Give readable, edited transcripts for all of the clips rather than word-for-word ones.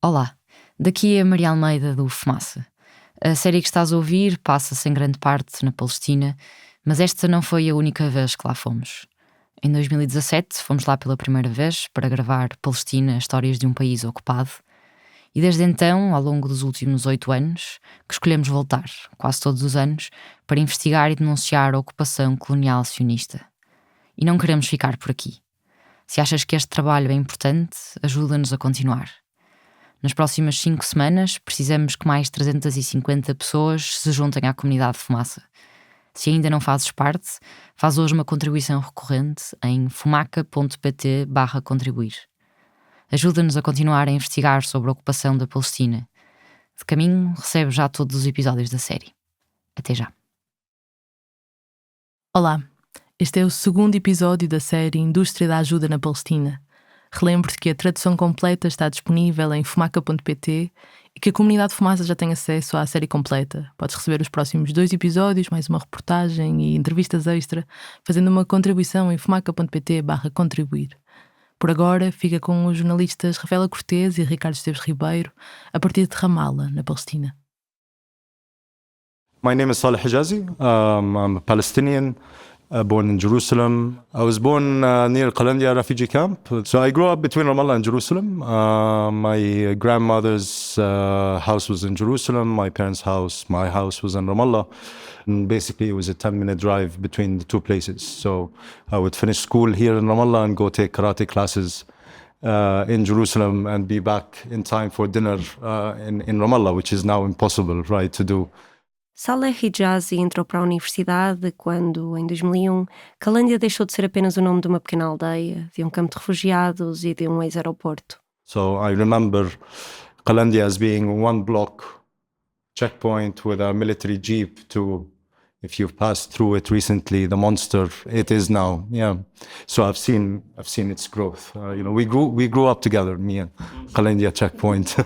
Olá, daqui é a Maria Almeida do Fumaça. A série que estás a ouvir passa-se em grande parte na Palestina, mas esta não foi a única vez que lá fomos. Em 2017 fomos lá pela primeira vez para gravar Palestina, Histórias de um País Ocupado, e desde então, ao longo dos últimos 8 anos, que escolhemos voltar, quase todos os anos, para investigar e denunciar a ocupação colonial sionista. E não queremos ficar por aqui. Se achas que este trabalho é importante, ajuda-nos a continuar. Nas próximas 5 semanas, precisamos que mais 350 pessoas se juntem à comunidade de Fumaça. Se ainda não fazes parte, faz hoje uma contribuição recorrente em fumaca.pt/contribuir. Ajuda-nos a continuar a investigar sobre a ocupação da Palestina. De caminho, recebe já todos os episódios da série. Até já. Olá, este é o segundo episódio da série Indústria da Ajuda na Palestina. Relembro-te que a tradução completa está disponível em fumaca.pt e que a comunidade de Fumaça já tem acesso à série completa. Podes receber os próximos 2 episódios, mais uma reportagem e entrevistas extra, fazendo uma contribuição em fumaca.pt/contribuir. Por agora, fica com os jornalistas Rafaela Cortês e Ricardo Esteves Ribeiro, a partir de Ramallah, na Palestina. My name is Saleh Hijazi. I'm a Palestinian. Born in Jerusalem. I was born near Qalandia refugee camp. So I grew up between Ramallah and Jerusalem. My grandmother's house was in Jerusalem. My parents' house, my house was in Ramallah. And basically, it was a 10-minute drive between the two places. So I would finish school here in Ramallah and go take karate classes in Jerusalem and be back in time for dinner in Ramallah, which is now impossible, right, to do. Saleh Hijazi entrou para a universidade quando, em 2001, Qalandia deixou de ser apenas o nome de uma pequena aldeia, de um campo de refugiados e de um ex-aeroporto. So I remember Qalandia as being one block checkpoint with a military jeep to, if you've passed through it recently, the monster it is now. Yeah. So I've seen its growth. We grew up together, me and Qalandia checkpoint.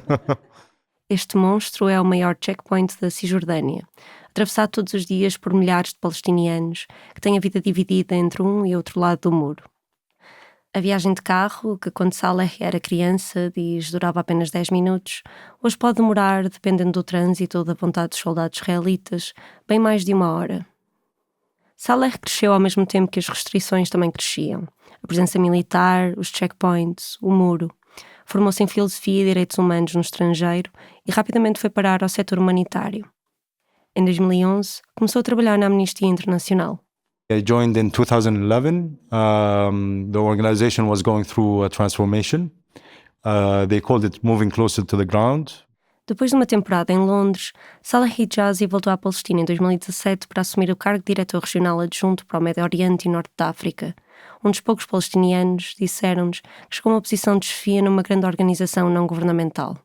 Este monstro é o maior checkpoint da Cisjordânia, atravessado todos os dias por milhares de palestinianos que têm a vida dividida entre um e outro lado do muro. A viagem de carro, que quando Saleh era criança, durava apenas 10 minutos, hoje pode demorar, dependendo do trânsito ou da vontade dos soldados israelitas, bem mais de 1 hora. Saleh cresceu ao mesmo tempo que as restrições também cresciam. A presença militar, os checkpoints, o muro. Formou-se em filosofia e direitos humanos no estrangeiro e rapidamente foi parar ao setor humanitário. Em 2011, começou a trabalhar na Amnistia Internacional. I joined in 2011. The organization was going through a transformation. They called it Moving Closer to the Ground. Depois de uma temporada em Londres, Saleh Hijazi voltou à Palestina em 2017 para assumir o cargo de diretor regional adjunto para o Médio Oriente e Norte da África. Um dos poucos palestinianos, disseram-nos, que chegou a uma posição de chefia numa grande organização não governamental.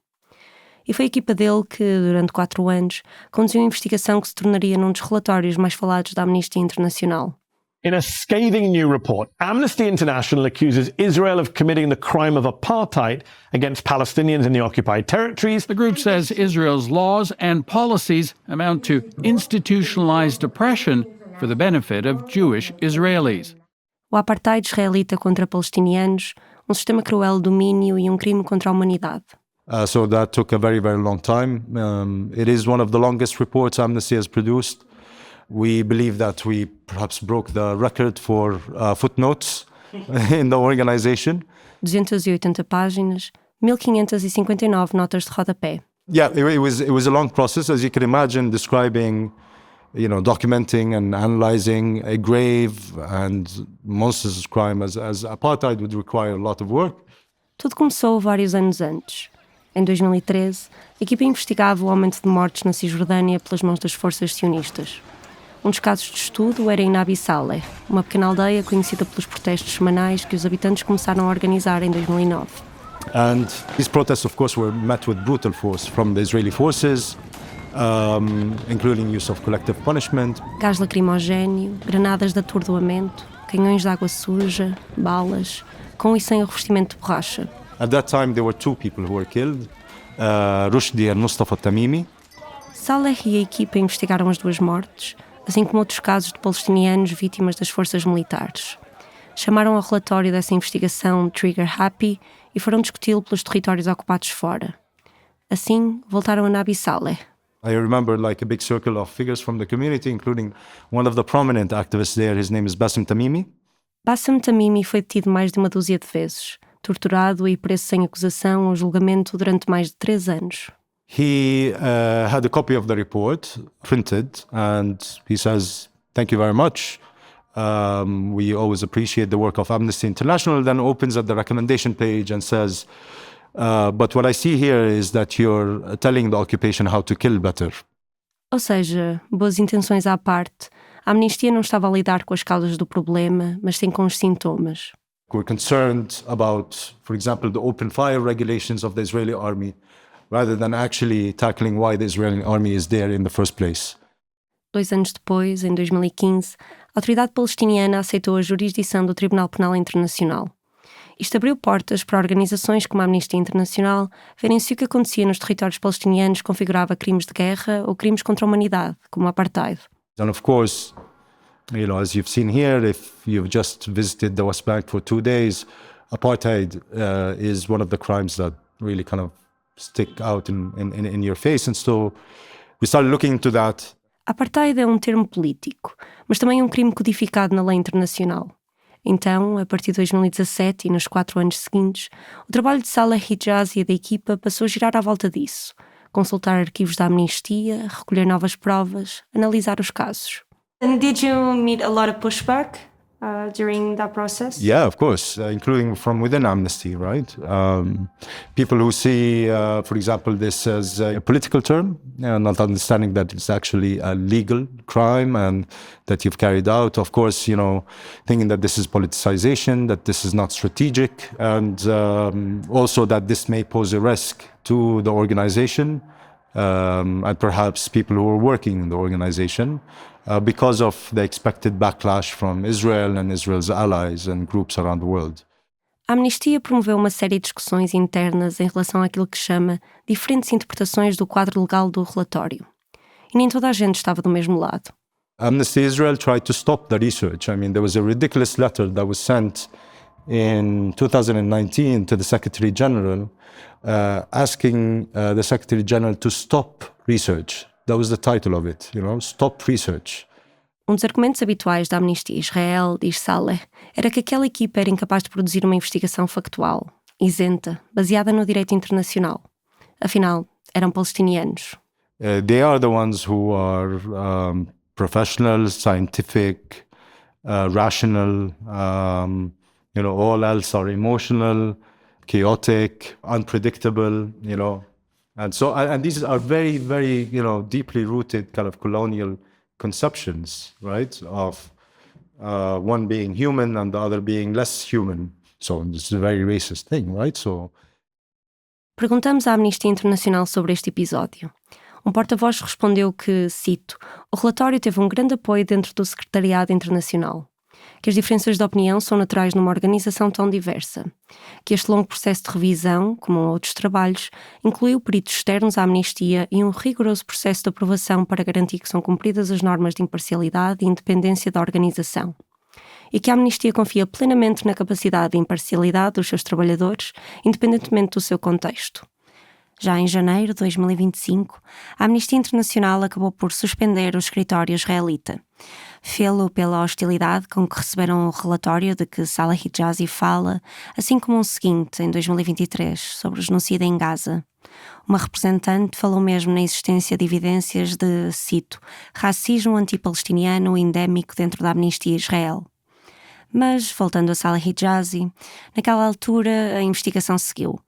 E foi a equipa dele que, durante 4 anos, conduziu a investigação que se tornaria num dos relatórios mais falados da Amnistia Internacional. In a scathing new report, Amnesty International accuses Israel of committing the crime of apartheid against Palestinians in the occupied territories. The group says Israel's laws and policies amount to institutionalized oppression for the benefit of Jewish Israelis. O apartheid israelita contra palestinianos, um sistema cruel de domínio e um crime contra a humanidade. So that took a very, very long time. It is one of the longest reports Amnesty has produced. We believe that we perhaps broke the record for footnotes in the organization. 280 páginas, 1559 notas de rodapé. Yeah, it was a long process, as you can imagine, describing, documenting and analyzing a grave and monstrous crime as apartheid would require a lot of work. Tudo começou vários anos antes. Em 2013, a equipa investigava o aumento de mortes na Cisjordânia pelas mãos das forças sionistas. Um dos casos de estudo era em Nabi Saleh, uma pequena aldeia conhecida pelos protestos semanais que os habitantes começaram a organizar em 2009. And these protests, of course, were met with brutal force from the Israeli forces, including use of collective punishment. Gás lacrimogéneo, granadas de atordoamento, canhões de água suja, balas, com e sem o revestimento de borracha. At that time, there were 2 people who were killed, Rushdie and Mustafa Tamimi. Saleh e a equipa investigaram as 2 mortes, assim como outros casos de palestinianos vítimas das forças militares. Chamaram ao relatório dessa investigação Trigger Happy e foram discuti-lo pelos territórios ocupados fora. Assim, voltaram a Nabi Saleh. I remember like a big circle of figures from the community, including one of the prominent activists there. His name is Bassem Tamimi. Bassem Tamimi foi detido mais de uma dúzia de vezes, torturado e preso sem acusação ou julgamento durante mais de 3 anos. He had a copy of the report printed, and he says, "Thank you very much. We always appreciate the work of Amnesty International." Then opens at the recommendation page and says, "But what I see here is that you're telling the occupation how to kill better." Ou seja, boas intenções à parte, a Amnistia não estava a lidar com as causas do problema, mas sim com os sintomas. We're concerned about, for example, the open fire regulations of the Israeli army, rather than actually tackling why the Israeli army is there in the first place. 2 anos depois, em 2015, a autoridade palestiniana aceitou a jurisdição do Tribunal Penal Internacional. Isto abriu portas para organizações como a Amnistia Internacional verem se o que acontecia nos territórios palestinianos configurava crimes de guerra ou crimes contra a humanidade, como o apartheid. And of course, as you've seen here, if you've just visited the West Bank for 2 days, apartheid is one of the crimes that really kind of stick out in your face. And so we started looking into that. Apartheid é um termo político, mas também um crime codificado na lei internacional. Então, a partir de 2017 e nos 4 anos seguintes, o trabalho de Saleh Hijazi e da equipa passou a girar à volta disso, consultar arquivos da Amnistia, recolher novas provas, analisar os casos. And did you meet a lot of pushback during that process? Yeah, of course, including from within Amnesty, right? People who see, for example, this as a political term, not understanding that it's actually a legal crime and that you've carried out. Of course, thinking that this is politicization, that this is not strategic, and also that this may pose a risk to the organization and perhaps people who are working in the organization. Because of the expected backlash from Israel and Israel's allies and groups around the world. A Amnistia promoveu uma série de discussões internas em relação àquilo que chama diferentes interpretações do quadro legal do relatório. E nem toda a gente estava do mesmo lado. Amnesty Israel tried to stop the research. I mean, there was a ridiculous letter that was sent in 2019 to the Secretary General asking the Secretary General to stop research. That was the title of it, Stop Research. Um dos argumentos habituais da Amnistia Israel, diz Saleh, era que aquela equipa era incapaz de produzir uma investigação factual, isenta, baseada no direito internacional. Afinal, eram palestinianos. They are the ones who are professional, scientific, rational, all else are emotional, chaotic, unpredictable, And so, and these are very, very, deeply rooted kind of colonial conceptions, right? Of one being human and the other being less human. So this is a very racist thing, right? So. Perguntamos à Amnistia Internacional sobre este episódio. Um porta-voz respondeu que, cito, o relatório teve um grande apoio dentro do Secretariado Internacional, que as diferenças de opinião são naturais numa organização tão diversa, que este longo processo de revisão, como outros trabalhos, incluiu peritos externos à Amnistia e um rigoroso processo de aprovação para garantir que são cumpridas as normas de imparcialidade e independência da organização, e que a Amnistia confia plenamente na capacidade e imparcialidade dos seus trabalhadores, independentemente do seu contexto. Já em janeiro de 2025, a Amnistia Internacional acabou por suspender o escritório israelita. Fê-lo pela hostilidade com que receberam o relatório de que Saleh Hijazi fala, assim como um seguinte, em 2023, sobre o genocídio em Gaza. Uma representante falou mesmo na existência de evidências de, cito, racismo antipalestiniano endémico dentro da Amnistia Israel. Mas, voltando a Saleh Hijazi, naquela altura a investigação seguiu.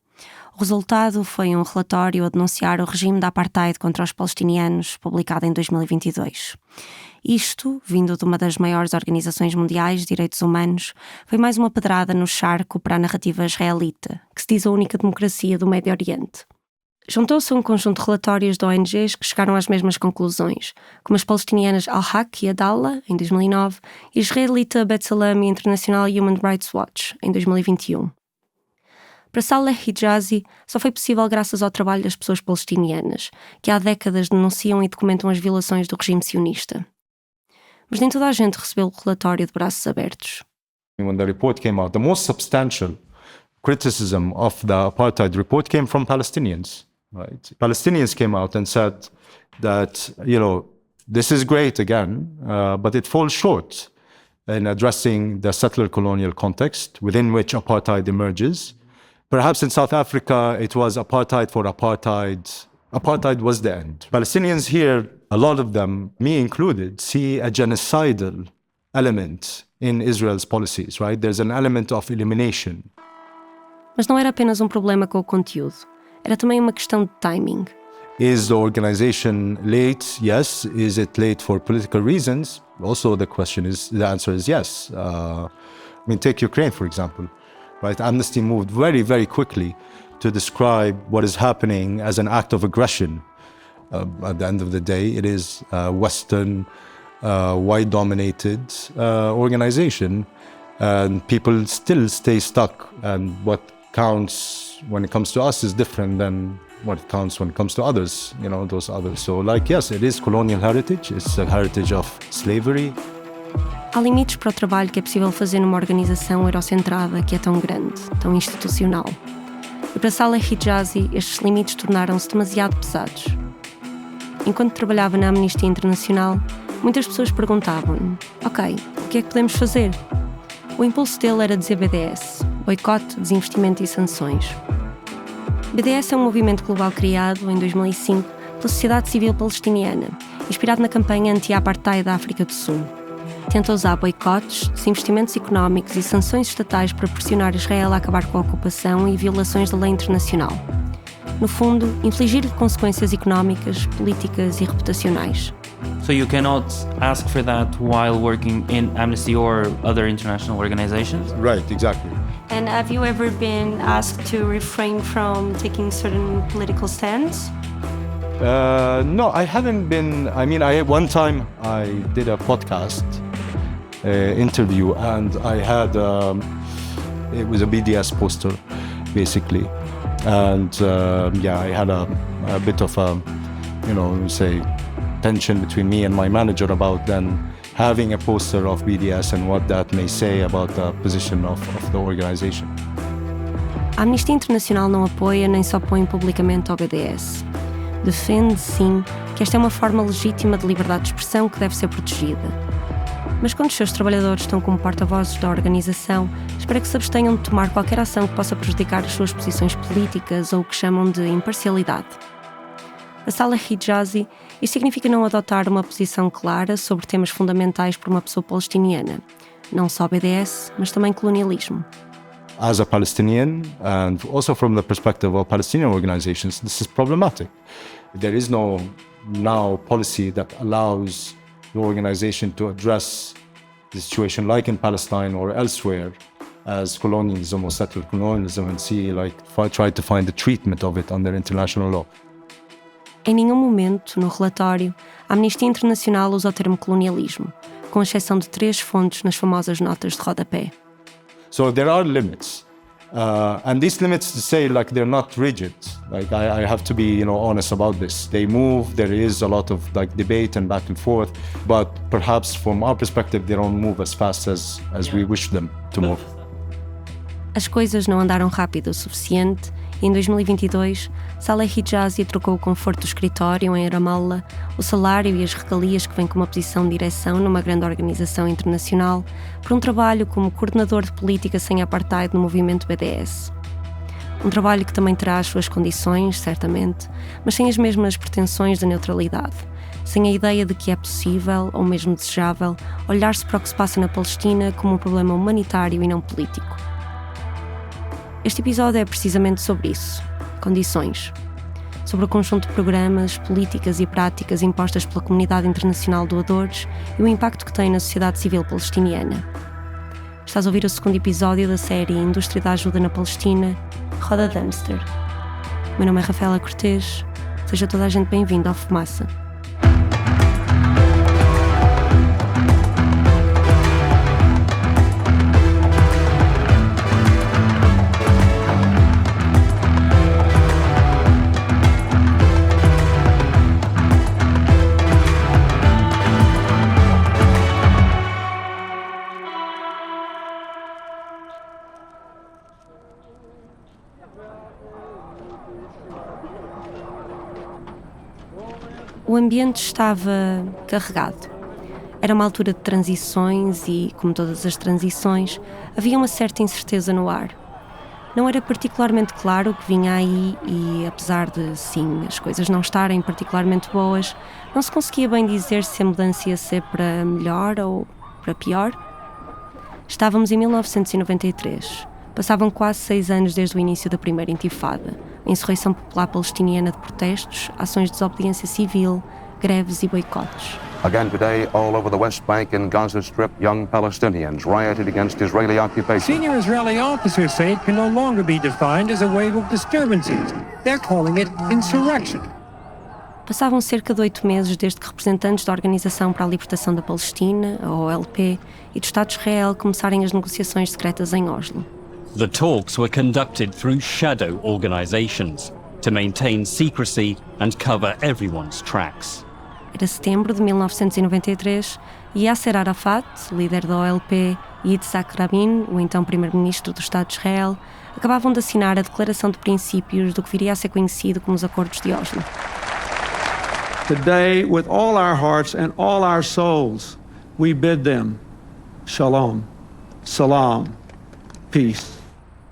O resultado foi um relatório a denunciar o regime da apartheid contra os palestinianos, publicado em 2022. Isto, vindo de uma das maiores organizações mundiais de direitos humanos, foi mais uma pedrada no charco para a narrativa israelita, que se diz a única democracia do Médio Oriente. Juntou-se a um conjunto de relatórios de ONGs que chegaram às mesmas conclusões, como as palestinianas Al-Haq e Adallah, em 2009, e a israelita B'Tselem e a International Human Rights Watch, em 2021. Para Saleh Hijazi, só foi possível graças ao trabalho das pessoas palestinianas, que há décadas denunciam e documentam as violações do regime sionista. Mas nem toda a gente recebeu o relatório de braços abertos. When the report came out, the most substantial criticism of the apartheid report came from Palestinians. right? Palestinians came out and said that, this is great again, but it falls short in addressing the settler colonial context within which apartheid emerges. Perhaps in South Africa, it was apartheid for apartheid. Apartheid was the end. Palestinians here, a lot of them, me included, see a genocidal element in Israel's policies, right? There's an element of elimination. Mas não era apenas um problema com o conteúdo, era também uma questão de timing. Is the organization late? Yes. Is it late for political reasons? Also, the answer is yes. Take Ukraine, for example, right? Amnesty moved very, very quickly to describe what is happening as an act of aggression. At the end of the day, it is a Western, white-dominated organization, and people still stay stuck. And what counts when it comes to us is different than what counts when it comes to others, those others. So, yes, it is colonial heritage. It's a heritage of slavery. Há limites para o trabalho que é possível fazer numa organização eurocentrada que é tão grande, tão institucional. E para Saleh Hijazi, estes limites tornaram-se demasiado pesados. Enquanto trabalhava na Amnistia Internacional, muitas pessoas perguntavam-lhe: ok, o que é que podemos fazer? O impulso dele era dizer BDS, boicote, desinvestimento e sanções. BDS é um movimento global criado, em 2005, pela sociedade civil palestiniana, inspirado na campanha anti-apartheid da África do Sul. Tenta usar boicotes, desinvestimentos económicos e sanções estatais para pressionar Israel a acabar com a ocupação e violações da lei internacional. No fundo, infligir-lhe consequências económicas, políticas e reputacionais. So you cannot ask for that while working in Amnesty or other international organizations? Right, exactly. And have you ever been asked to refrain from taking certain political stands? No, I haven't been. One time I did a podcast interview, and I had it was a BDS poster, basically, and I had a bit of tension between me and my manager about then having a poster of BDS and what that may say about the position of the organization. A Amnistia Internacional não apoia nem se opõe publicamente ao BDS. Defende, sim, que esta é uma forma legítima de liberdade de expressão que deve ser protegida. Mas quando os seus trabalhadores estão como porta-vozes da organização, espera que se abstenham de tomar qualquer ação que possa prejudicar as suas posições políticas ou o que chamam de imparcialidade. A Saleh Hijazi, isto significa não adotar uma posição clara sobre temas fundamentais para uma pessoa palestiniana, não só BDS, mas também colonialismo. As a Palestinian, and also from the perspective of Palestinian organizations, this is problematic. There is no now policy that allows the organization to address the situation like in Palestine or elsewhere as colonialism or settler colonialism and try to find the treatment of it under international law. Em nenhum momento, no relatório, a Amnistia Internacional usa o termo colonialismo, com exceção de 3 fontes nas famosas notas de rodapé. So there are limits, and these limits, to say, they're not rigid. I have to be, honest about this. They move. There is a lot of debate and back and forth, but perhaps from our perspective, they don't move as fast as we wish them to move. As coisas não andaram rápido o suficiente e em 2022, Saleh Hijazi trocou o conforto do escritório em Ramallah, o salário e as regalias que vêm com uma posição de direção numa grande organização internacional, por um trabalho como coordenador de política sem apartheid no movimento BDS. Um trabalho que também terá as suas condições, certamente, mas sem as mesmas pretensões de neutralidade, sem a ideia de que é possível, ou mesmo desejável, olhar-se para o que se passa na Palestina como um problema humanitário e não político. Este episódio é precisamente sobre isso, condições. Sobre o conjunto de programas, políticas e práticas impostas pela comunidade internacional de doadores e o impacto que tem na sociedade civil palestiniana. Estás a ouvir o segundo episódio da série Indústria da Ajuda na Palestina, Roda Dumpster. Meu nome é Rafaela Cortês, seja toda a gente bem-vindo ao Fumaça. O ambiente estava carregado. Era uma altura de transições e, como todas as transições, havia uma certa incerteza no ar. Não era particularmente claro o que vinha aí e, apesar de, sim, as coisas não estarem particularmente boas, não se conseguia bem dizer se a mudança ia ser para melhor ou para pior. Estávamos em 1993. Passavam quase 6 anos desde o início da primeira intifada, a insurreição popular palestiniana de protestos, ações de desobediência civil, greves e boicotes. Again today, all over the West Bank and Gaza Strip, young Palestinians rioted against Israeli occupation. Senior Israeli officers say it can no longer be defined as a wave of disturbances. They're calling it insurrection. Passavam cerca de 8 meses desde que representantes da Organização para a Libertação da Palestina, a OLP, e do Estado de Israel começarem as negociações secretas em Oslo. The talks were conducted through shadow organizations to maintain secrecy and cover everyone's tracks. Era setembro de 1993 e Yasser Arafat, líder da OLP, e Yitzhak Rabin, o então primeiro-ministro do Estado de Israel, acabavam de assinar a declaração de princípios do que viria a ser conhecido como os Acordos de Oslo. Today, with all our hearts and all our souls, we bid them shalom, salam, peace.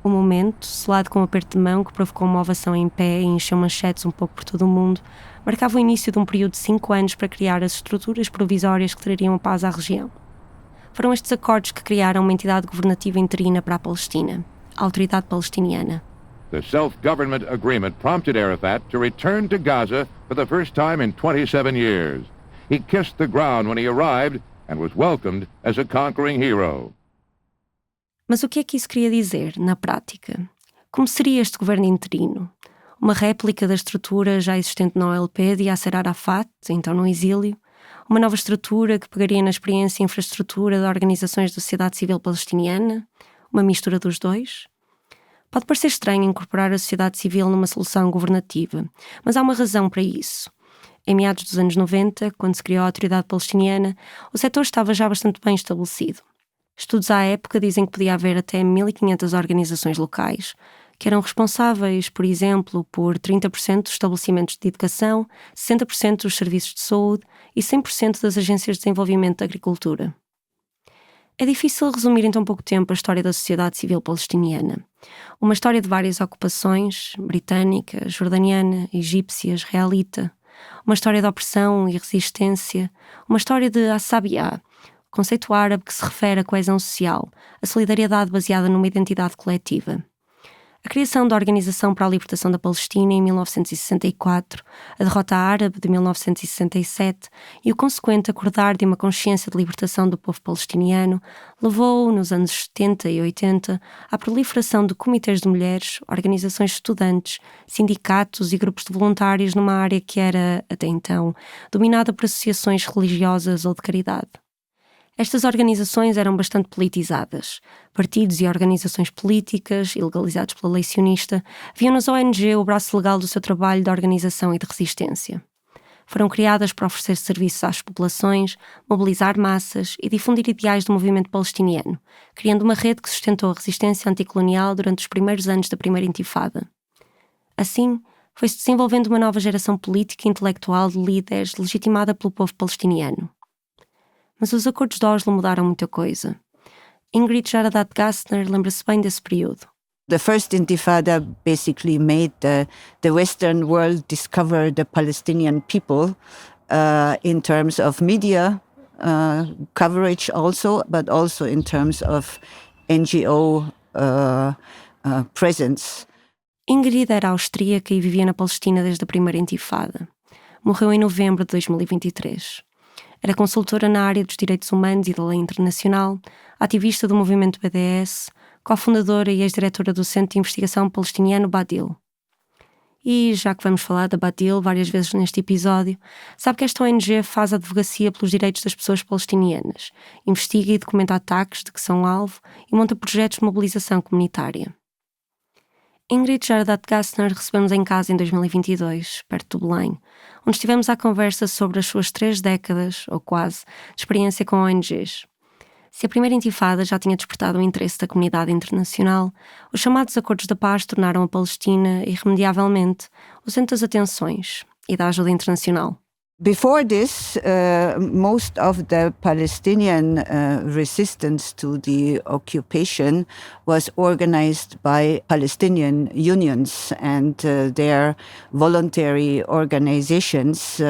O momento, selado com um aperto de mão que provocou uma ovação em pé e encheu manchetes um pouco por todo o mundo, marcava o início de um período de 5 anos para criar as estruturas provisórias que trariam a paz à região. Foram estes acordos que criaram uma entidade governativa interina para a Palestina, a Autoridade Palestiniana. The self-government agreement prompted Arafat to return to Gaza for the first time in 27 years. He kissed the ground when he arrived and was welcomed as a conquering hero. Mas o que é que isso queria dizer, na prática? Como seria este governo interino? Uma réplica da estrutura já existente na OLP de Yasser Arafat, então no exílio? Uma nova estrutura que pegaria na experiência e infraestrutura de organizações da sociedade civil palestiniana? Uma mistura dos dois? Pode parecer estranho incorporar a sociedade civil numa solução governativa, mas há uma razão para isso. Em meados dos anos 90, quando se criou a Autoridade Palestiniana, o setor estava já bastante bem estabelecido. Estudos à época dizem que podia haver até 1.500 organizações locais, que eram responsáveis, por exemplo, por 30% dos estabelecimentos de educação, 60% dos serviços de saúde e 100% das agências de desenvolvimento da agricultura. É difícil resumir em tão pouco tempo a história da sociedade civil palestiniana. Uma história de várias ocupações, britânica, jordaniana, egípcia, israelita. Uma história de opressão e resistência. Uma história de asabiá, conceito árabe que se refere à coesão social, a solidariedade baseada numa identidade coletiva. A criação da Organização para a Libertação da Palestina em 1964, a derrota árabe de 1967 e o consequente acordar de uma consciência de libertação do povo palestiniano levou, nos anos 70 e 80, à proliferação de comitês de mulheres, organizações de estudantes, sindicatos e grupos de voluntários numa área que era, até então, dominada por associações religiosas ou de caridade. Estas organizações eram bastante politizadas. Partidos e organizações políticas, ilegalizados pela lei sionista, viam nas ONG o braço legal do seu trabalho de organização e de resistência. Foram criadas para oferecer serviços às populações, mobilizar massas e difundir ideais do movimento palestiniano, criando uma rede que sustentou a resistência anticolonial durante os primeiros anos da primeira intifada. Assim, foi-se desenvolvendo uma nova geração política e intelectual de líderes legitimada pelo povo palestiniano. Mas os acordos de Oslo mudaram muita coisa. Ingrid Jaradat Gassner lembra-se bem desse período. The first Intifada basically made the Western world discover the Palestinian people in terms of media coverage also, but also in terms of NGO presence. Ingrid era austríaca e vivia na Palestina desde a primeira Intifada. Morreu em novembro de 2023. Era consultora na área dos direitos humanos e da lei internacional, ativista do movimento BDS, cofundadora e ex-diretora do Centro de Investigação Palestiniano Badil. E, já que vamos falar da Badil várias vezes neste episódio, sabe que esta ONG faz advocacia pelos direitos das pessoas palestinianas, investiga e documenta ataques de que são alvo e monta projetos de mobilização comunitária. Ingrid Jaradat Gassner recebeu-nos em casa em 2022, perto do Belém, onde estivemos à conversa sobre as suas 3 décadas, ou quase, de experiência com ONGs. Se a primeira intifada já tinha despertado o interesse da comunidade internacional, os chamados Acordos da Paz tornaram a Palestina irremediavelmente o centro das atenções e da ajuda internacional. Before this, most of the Palestinian resistance to the occupation was organized by Palestinian unions and their voluntary organizations,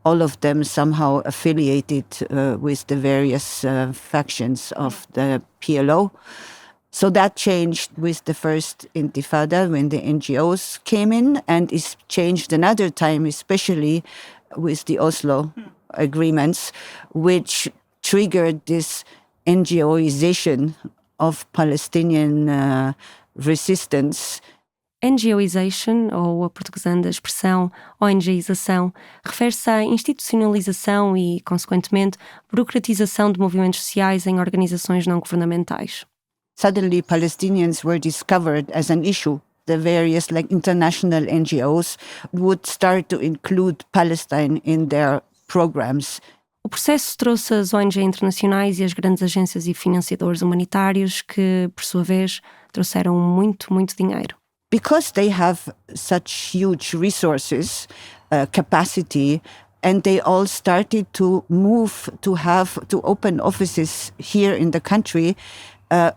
all of them somehow affiliated with the various factions of the PLO. So that changed with the first Intifada when the NGOs came in, and it's changed another time, especially with the Oslo agreements, which triggered this NGOization of Palestinian resistance. NGOization, ou aportuguesando a expressão ONGização, refere-se à institucionalização e, consequentemente, burocratização de movimentos sociais em organizações não governamentais. Suddenly, Palestinians were discovered as an issue. The various international NGOs would start to include Palestine in their programs. O processo trouxe as ONG internacionais e as grandes agências e financiadores humanitários que, por sua vez, trouxeram muito dinheiro. Because they have such huge resources, capacity, and they all started to move to open offices here in the country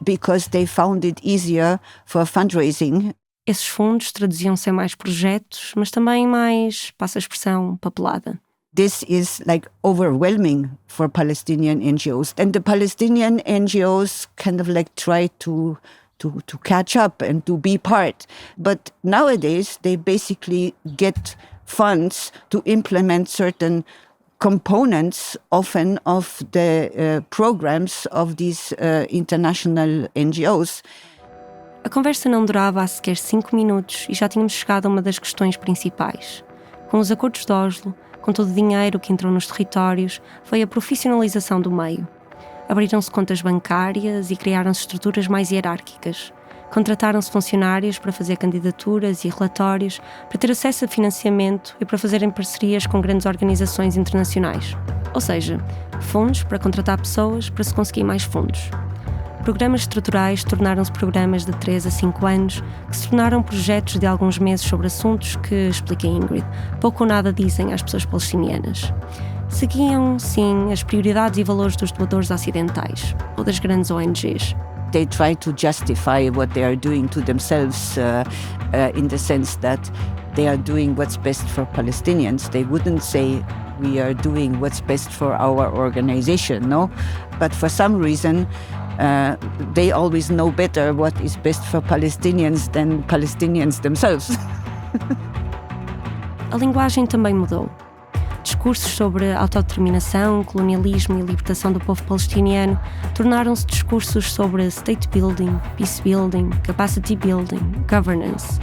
because they found it easier for fundraising. Esses fundos traduziam-se em mais projetos, mas também mais, passa a expressão, papelada. This is overwhelming for Palestinian NGOs. And the Palestinian NGOs kind of try to catch up and to be part. But nowadays, they basically get funds to implement certain components often of the programs of these international NGOs. A conversa não durava há sequer 5 minutos e já tínhamos chegado a uma das questões principais. Com os acordos de Oslo, com todo o dinheiro que entrou nos territórios, foi a profissionalização do meio. Abriram-se contas bancárias e criaram-se estruturas mais hierárquicas. Contrataram-se funcionários para fazer candidaturas e relatórios, para ter acesso a financiamento e para fazerem parcerias com grandes organizações internacionais. Ou seja, fundos para contratar pessoas para se conseguir mais fundos. Programas estruturais tornaram-se programas de 3 a 5 anos, que se tornaram projetos de alguns meses sobre assuntos que, explica Ingrid, pouco ou nada dizem às pessoas palestinianas. Seguiam, sim, as prioridades e valores dos doadores ocidentais, ou das grandes ONGs. They try to justify what they are doing to themselves in the sense that they are doing what's best for Palestinians. They wouldn't say we are doing what's best for our organization, no? But for some reason, they always know better what is best for Palestinians than Palestinians themselves. A linguagem também mudou. Discursos sobre autodeterminação, colonialismo e libertação do povo palestiniano tornaram-se discursos sobre state building, peace building, capacity building, governance.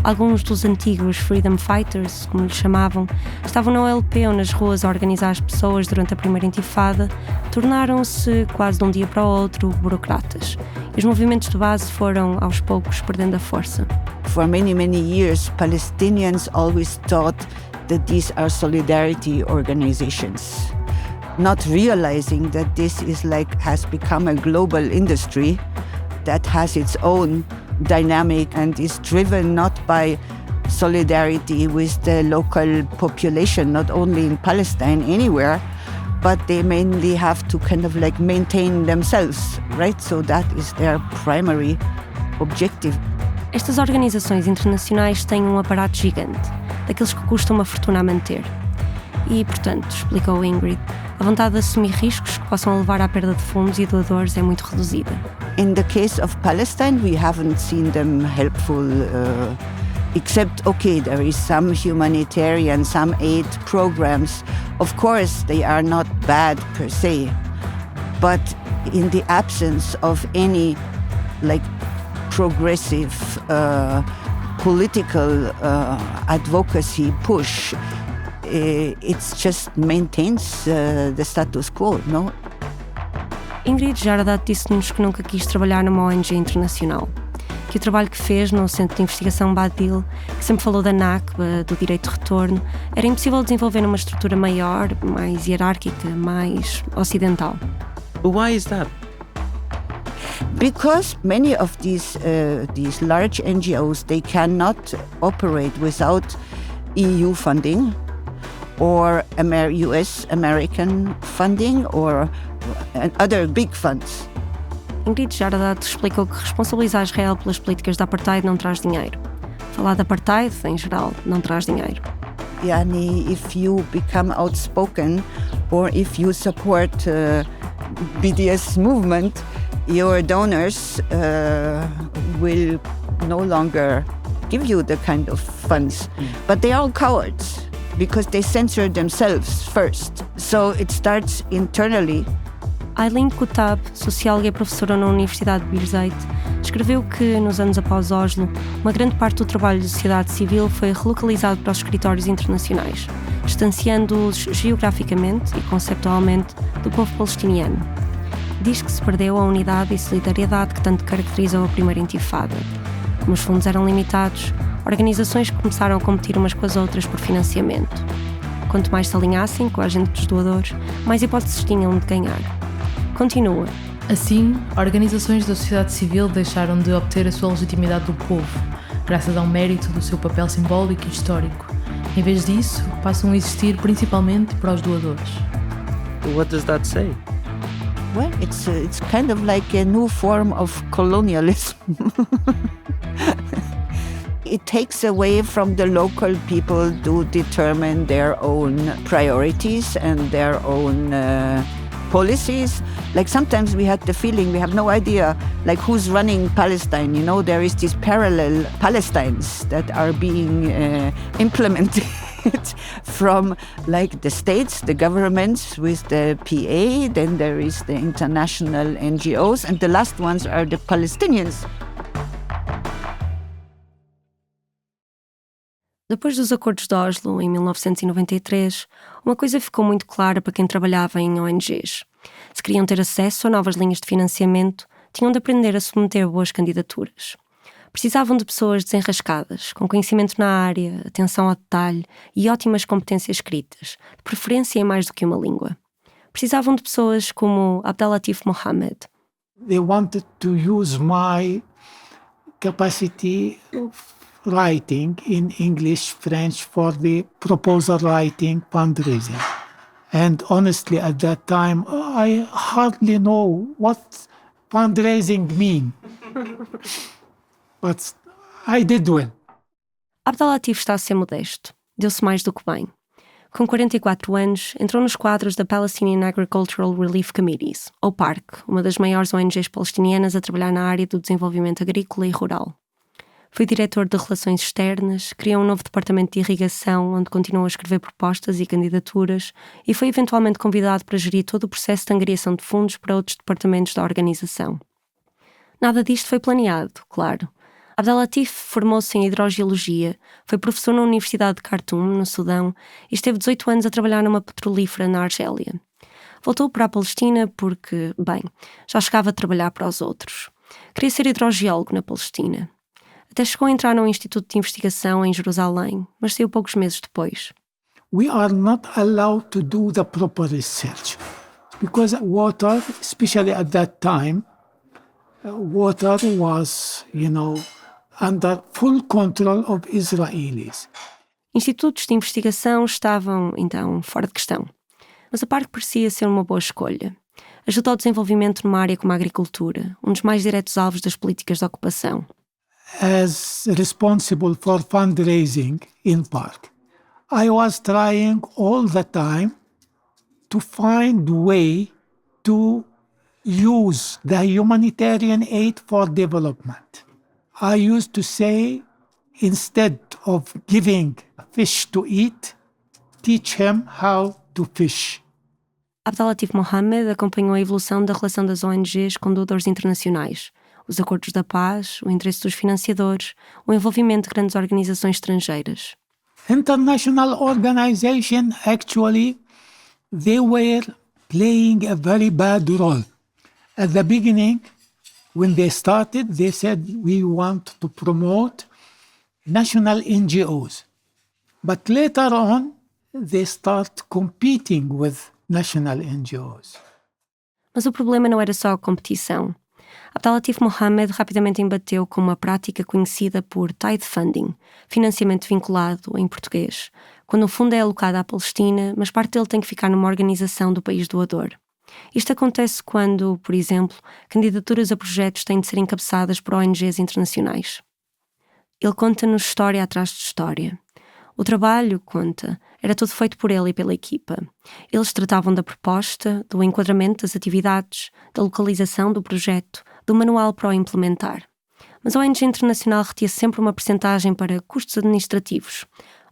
Alguns dos antigos freedom fighters, como lhes chamavam, estavam na OLP ou nas ruas a organizar as pessoas durante a primeira intifada, tornaram-se, quase de um dia para o outro, burocratas. E os movimentos de base foram, aos poucos, perdendo a força. For many years, Palestinians always thought that these are solidarity organizations, not realizing that this is has become a global industry that has its own dynamic and is driven not by solidarity with the local population, not only in Palestine, anywhere, but they mainly have to maintain themselves, right? So that is their primary objective. Estas organizações internacionais têm um aparato gigante, daqueles que custam uma fortuna a manter. E, portanto, explicou Ingrid, a vontade de assumir riscos que possam levar à perda de fundos e doadores é muito reduzida. In the case of Palestine, we haven't seen them helpful, except, there is some humanitarian, some aid programs. Of course, they are not bad per se, but in the absence of any, progressive political advocacy push, it just maintains the status quo, no? Ingrid Jardad disse-nos que nunca quis trabalhar numa ONG internacional, que o trabalho que fez no Centro de Investigação Badil, que sempre falou da Nakba, do direito de retorno, era impossível desenvolver numa estrutura maior, mais hierárquica, mais ocidental. Why is that? Because many of these large NGOs, they cannot operate without EU funding or US American funding or other big funds. Ingrid Jaradat explicou que responsabilizar Israel pelas políticas de apartheid não traz dinheiro. Falar de apartheid, em geral, não traz dinheiro. Yani, if you become outspoken or if you support BDS movement, your donors will no longer give you the kind of funds. But they are all cowards because they censor themselves first. So it starts internally. Eileen Kutab, socióloga e professora na Universidade de Birzeit, escreveu que, nos anos após Oslo, uma grande parte do trabalho da sociedade civil foi relocalizado para os escritórios internacionais, distanciando-os geograficamente e conceptualmente do povo palestiniano. Diz que se perdeu a unidade e solidariedade que tanto caracterizou a primeira intifada. Como os fundos eram limitados, organizações começaram a competir umas com as outras por financiamento. Quanto mais se alinhassem com a agenda dos doadores, mais hipóteses tinham de ganhar. Continua. Assim, organizações da sociedade civil deixaram de obter a sua legitimidade do povo, graças ao mérito do seu papel simbólico e histórico. Em vez disso, passam a existir principalmente para os doadores. What does that say? Well, it's kind of like a new form of colonialism. It takes away from the local people to determine their own priorities and their own policies. Like sometimes we had the feeling we have no idea like who's running Palestine. You know, there is these parallel Palestines that are being implemented from like the states, the governments with the PA, then there is the international NGOs, and the last ones are the Palestinians. Depois dos acordos de Oslo, em 1993, uma coisa ficou muito clara para quem trabalhava em ONGs. Se queriam ter acesso a novas linhas de financiamento, tinham de aprender a submeter boas candidaturas. Precisavam de pessoas desenrascadas, com conhecimento na área, atenção ao detalhe e ótimas competências escritas, de preferência em mais do que uma língua. Precisavam de pessoas como Abdellatif Mohammed. They wanted to use my capacity of writing in English, French for the proposal writing, fundraising. And honestly, at that time, I hardly know what fundraising mean. But I did well. Abdellatif está a ser modesto. Deu-se mais do que bem. Com 44 anos, entrou nos quadros da Palestinian Agricultural Relief Committees, ou PARC, uma das maiores ONGs palestinianas a trabalhar na área do desenvolvimento agrícola e rural. Foi diretor de Relações Externas, criou um novo departamento de irrigação, onde continuou a escrever propostas e candidaturas, e foi eventualmente convidado para gerir todo o processo de angariação de fundos para outros departamentos da organização. Nada disto foi planeado, claro. Abdellatif formou-se em hidrogeologia, foi professor na Universidade de Khartoum, no Sudão, e esteve 18 anos a trabalhar numa petrolífera na Argélia. Voltou para a Palestina porque, bem, já chegava a trabalhar para os outros. Queria ser hidrogeólogo na Palestina. Até chegou a entrar num instituto de investigação em Jerusalém, mas saiu poucos meses depois. We are not allowed to do the proper research because water, especially at that time, water was, under full control of Israelis. Institutos de investigação estavam, então, fora de questão. Mas a PARC parecia ser uma boa escolha. Ajudou ao desenvolvimento numa área como a agricultura, um dos mais diretos alvos das políticas de ocupação. As responsible for fundraising in PARC, I was trying all the time to find a way to use the humanitarian aid for development. I used to say, instead of giving fish to eat, teach him how to fish. Abdellatif Mohammed acompanhou a evolução da relação das ONGs com doadores internacionais, os acordos da paz, o interesse dos financiadores, o envolvimento de grandes organizações estrangeiras. International organization, actually, they were playing a very bad role. At the beginning, when they started, they said, we want to promote national NGOs. But later on, they start competing with national NGOs. Mas o problema não era só a competição. Abdelatif Mohamed rapidamente embateu com uma prática conhecida por tithe funding, financiamento vinculado em português, quando o fundo é alocado à Palestina, mas parte dele tem que ficar numa organização do país doador. Isto acontece quando, por exemplo, candidaturas a projetos têm de ser encabeçadas por ONGs internacionais. Ele conta-nos história atrás de história. O trabalho, conta, era todo feito por ele e pela equipa. Eles tratavam da proposta, do enquadramento das atividades, da localização do projeto, do manual para o implementar. Mas a ONG internacional retia sempre uma percentagem para custos administrativos,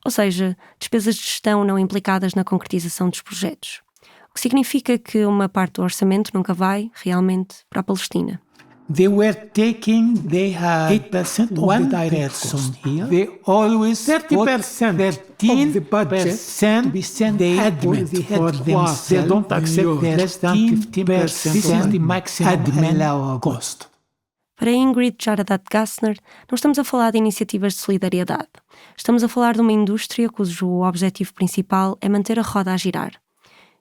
ou seja, despesas de gestão não implicadas na concretização dos projetos. O que significa que uma parte do orçamento nunca vai, realmente, para a Palestina. They were taking 8% of the direct cost here. They always 30% of the budget to be sent admin for themselves. They don't accept less than 15% of the maximum admin cost. Para Ingrid Jaradat Gassner, não estamos a falar de iniciativas de solidariedade. Estamos a falar de uma indústria cujo objetivo principal é manter a roda a girar.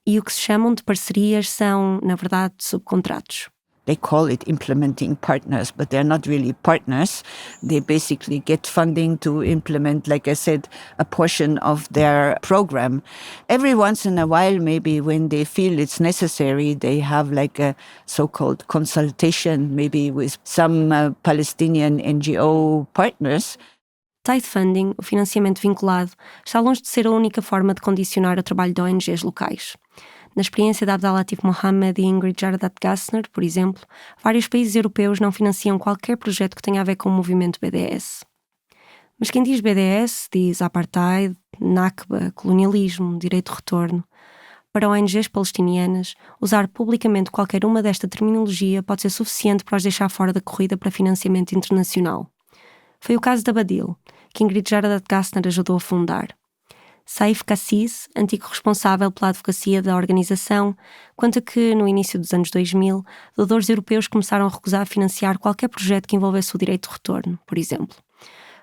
E o que se chamam de parcerias são, na verdade, subcontratos. They call it implementing partners, but they're not really partners. They basically get funding to implement, like I said, a portion of their program. Every once in a while, maybe when they feel it's necessary, they have like a so-called consultation, maybe with some Palestinian NGO partners. Tithe funding, o financiamento vinculado, está longe de ser a única forma de condicionar o trabalho de ONGs locais. Na experiência de Abdelatif Mohamed e Ingrid Jaradat Gassner, por exemplo, vários países europeus não financiam qualquer projeto que tenha a ver com o movimento BDS. Mas quem diz BDS diz apartheid, Nakba, colonialismo, direito de retorno. Para ONGs palestinianas, usar publicamente qualquer uma desta terminologia pode ser suficiente para os deixar fora da corrida para financiamento internacional. Foi o caso da Badil, que Ingrid Jaradat Gassner ajudou a fundar. Saif Cassis, antigo responsável pela advocacia da organização, conta que, no início dos anos 2000, doadores europeus começaram a recusar financiar qualquer projeto que envolvesse o direito de retorno, por exemplo.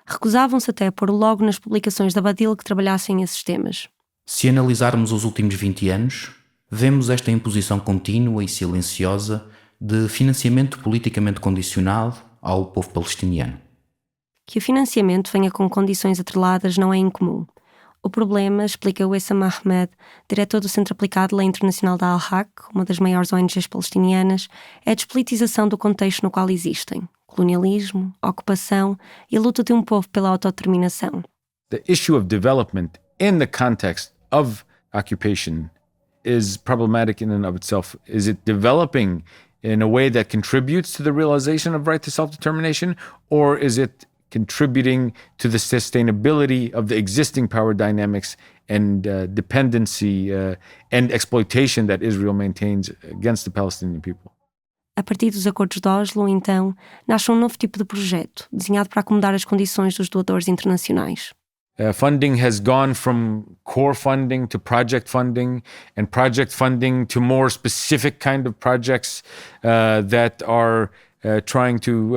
Recusavam-se até a pôr logo nas publicações da Badil que trabalhassem esses temas. Se analisarmos os últimos 20 anos, vemos esta imposição contínua e silenciosa de financiamento politicamente condicionado ao povo palestiniano. Que o financiamento venha com condições atreladas não é incomum. O problema, explica Wessam Ahmed, diretor do Centro Aplicado de Lei Internacional da Al-Haq, uma das maiores ONGs palestinianas, é a despolitização do contexto no qual existem. Colonialismo, ocupação e a luta de um povo pela autodeterminação. The issue of development in the context of occupation is problematic in and of itself. Is it developing in a way that contributes to the realization of right to self-determination, or is it contributing to the sustainability of the existing power dynamics and dependency and exploitation that Israel maintains against the Palestinian people? A partir dos acordos de Oslo, então, nasce um novo tipo de projeto, desenhado para acomodar as condições dos doadores internacionais. Funding has gone from core funding to project funding, and project funding to more specific kind of projects that are trying to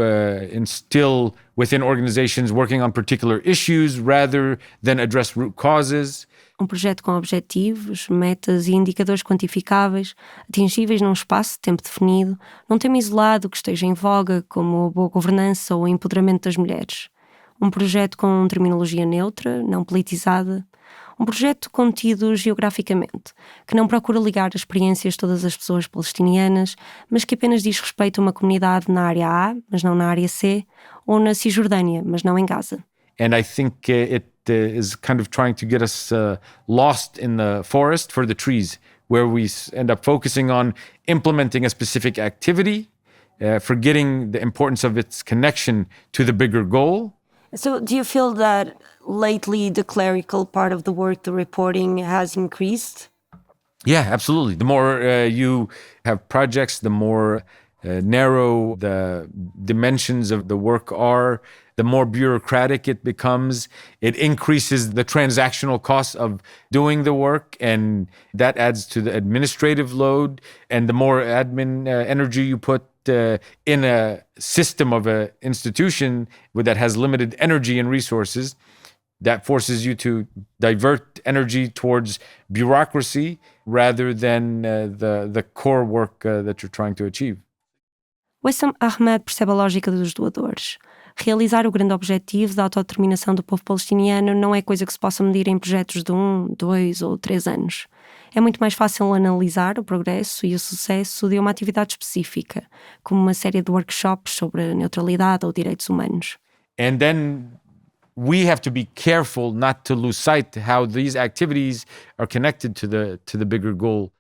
instill within organizations working on particular issues rather than address root causes. Um projeto com objetivos, metas e indicadores quantificáveis, atingíveis num espaço de tempo definido, num tema isolado que esteja em voga, como a boa governança ou o empoderamento das mulheres. Um projeto com terminologia neutra, não politizada. Um projeto contido geograficamente, que não procura ligar as experiências de todas as pessoas palestinianas, mas que apenas diz respeito a uma comunidade na área A, mas não na área C, ou na Cisjordânia, mas não em Gaza. And I think it is kind of trying to get us lost in the forest for the trees, where we end up focusing on implementing a specific activity, forgetting the importance of its connection to the bigger goal. So do you feel that lately the clerical part of the work, the reporting, has increased? Yeah, absolutely. The more you have projects, the more narrow the dimensions of the work are, the more bureaucratic it becomes. It increases the transactional costs of doing the work, and that adds to the administrative load. And the more admin energy you put in a system of an institution that has limited energy and resources, that forces you to divert energy towards bureaucracy rather than the core work that you're trying to achieve. Wessam Ahmed percebe a lógica dos doadores. Realizar o grande objetivo da autodeterminação do povo palestiniano não é coisa que se possa medir em projetos de 1, 2 ou 3 anos. É muito mais fácil analisar o progresso e o sucesso de uma atividade específica, como uma série de workshops sobre a neutralidade ou direitos humanos. And then we have to be careful not to lose sight how these activities are connected to the bigger goal.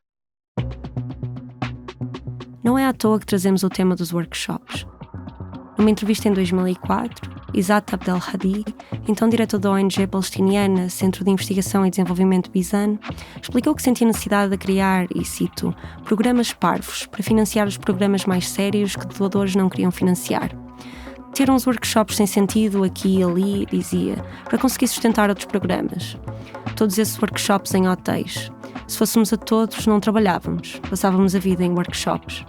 Não é à toa que trazemos o tema dos workshops. Numa entrevista em 2004, Izzat Abdelhadi, então diretor da ONG palestiniana Centro de Investigação e Desenvolvimento Bizan, explicou que sentia necessidade de criar, e cito, programas parvos para financiar os programas mais sérios que doadores não queriam financiar. Ter uns workshops sem sentido aqui e ali, dizia, para conseguir sustentar outros programas. Todos esses workshops em hotéis. Se fôssemos a todos, não trabalhávamos, passávamos a vida em workshops.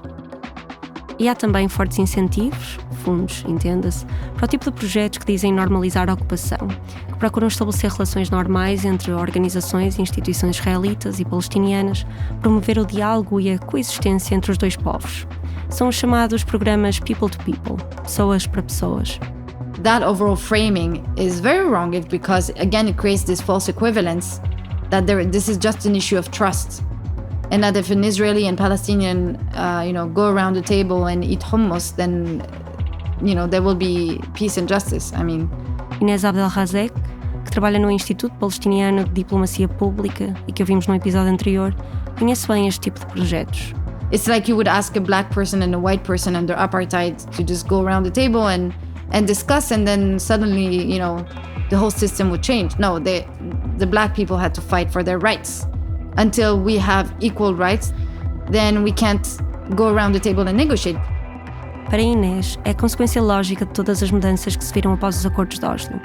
E há também fortes incentivos, fundos, entenda-se, para o tipo de projetos que dizem normalizar a ocupação, que procuram estabelecer relações normais entre organizações e instituições israelitas e palestinianas, promover o diálogo e a coexistência entre os dois povos. São os chamados programas people to people, pessoas para pessoas. That overall framing is very wrong because, again, it creates this false equivalence that this is just an issue of trust. And that if an Israeli and Palestinian, go around the table and eat hummus, then, there will be peace and justice. I mean, Inês Abdelrazek, que trabalha no Instituto Palestiniano de Diplomacia Pública e que ouvimos no episódio anterior, conhece bem este tipo de projetos. It's like you would ask a black person and a white person under apartheid to just go around the table and discuss, and then suddenly, the whole system would change. No, the black people had to fight for their rights. Until we have equal rights, then we can't go around the table and negotiate. Para Inês, é a consequência lógica de todas as mudanças que se viram após os acordos de Oslo.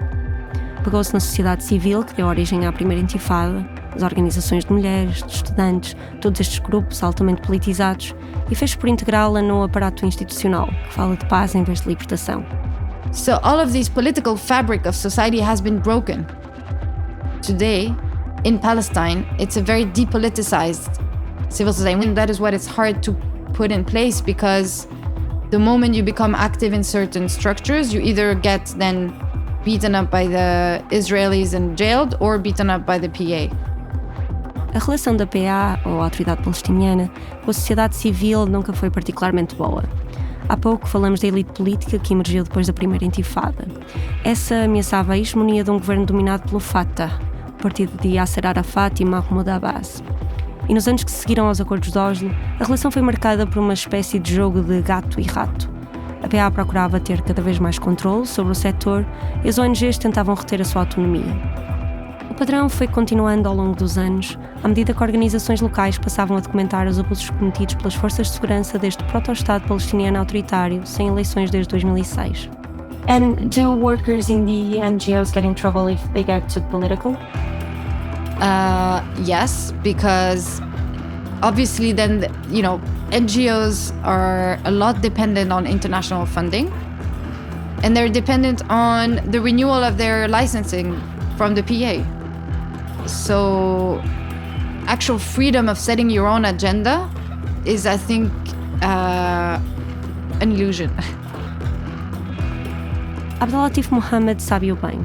Pegou-se na sociedade civil, que deu origem à primeira intifada, as organizações de mulheres, de estudantes, todos estes grupos altamente politizados, e fez por integrá-la no aparato institucional, que fala de paz em vez de libertação. So all of this political fabric of society has been broken. Today, in Palestine, it's a very depoliticized civil society. And that is what it's hard to put in place, because the moment you become active in certain structures, you either get then beaten up by the Israelis and jailed, or beaten up by the PA. A relação da PA, ou Autoridade Palestiniana, com a sociedade civil nunca foi particularmente boa. Há pouco falamos da elite política que emergiu depois da primeira intifada. Essa ameaçava a hegemonia de um governo dominado pelo Fatah, o partido de Yasser Arafat e Mahmoud Abbas. E nos anos que seguiram aos acordos de Oslo, a relação foi marcada por uma espécie de jogo de gato e rato. A PA procurava ter cada vez mais controle sobre o setor e as ONGs tentavam reter a sua autonomia. O padrão foi continuando ao longo dos anos, à medida que organizações locais passavam a documentar os abusos cometidos pelas forças de segurança deste proto-estado palestiniano autoritário, sem eleições desde 2006. And do workers in the NGOs get in trouble if they get too political? Yes, because obviously then, NGOs are a lot dependent on international funding, and they're dependent on the renewal of their licensing from the PA. So actual freedom of setting your own agenda is, I think, an illusion. Abdellatif Mohamed sabe-o bem.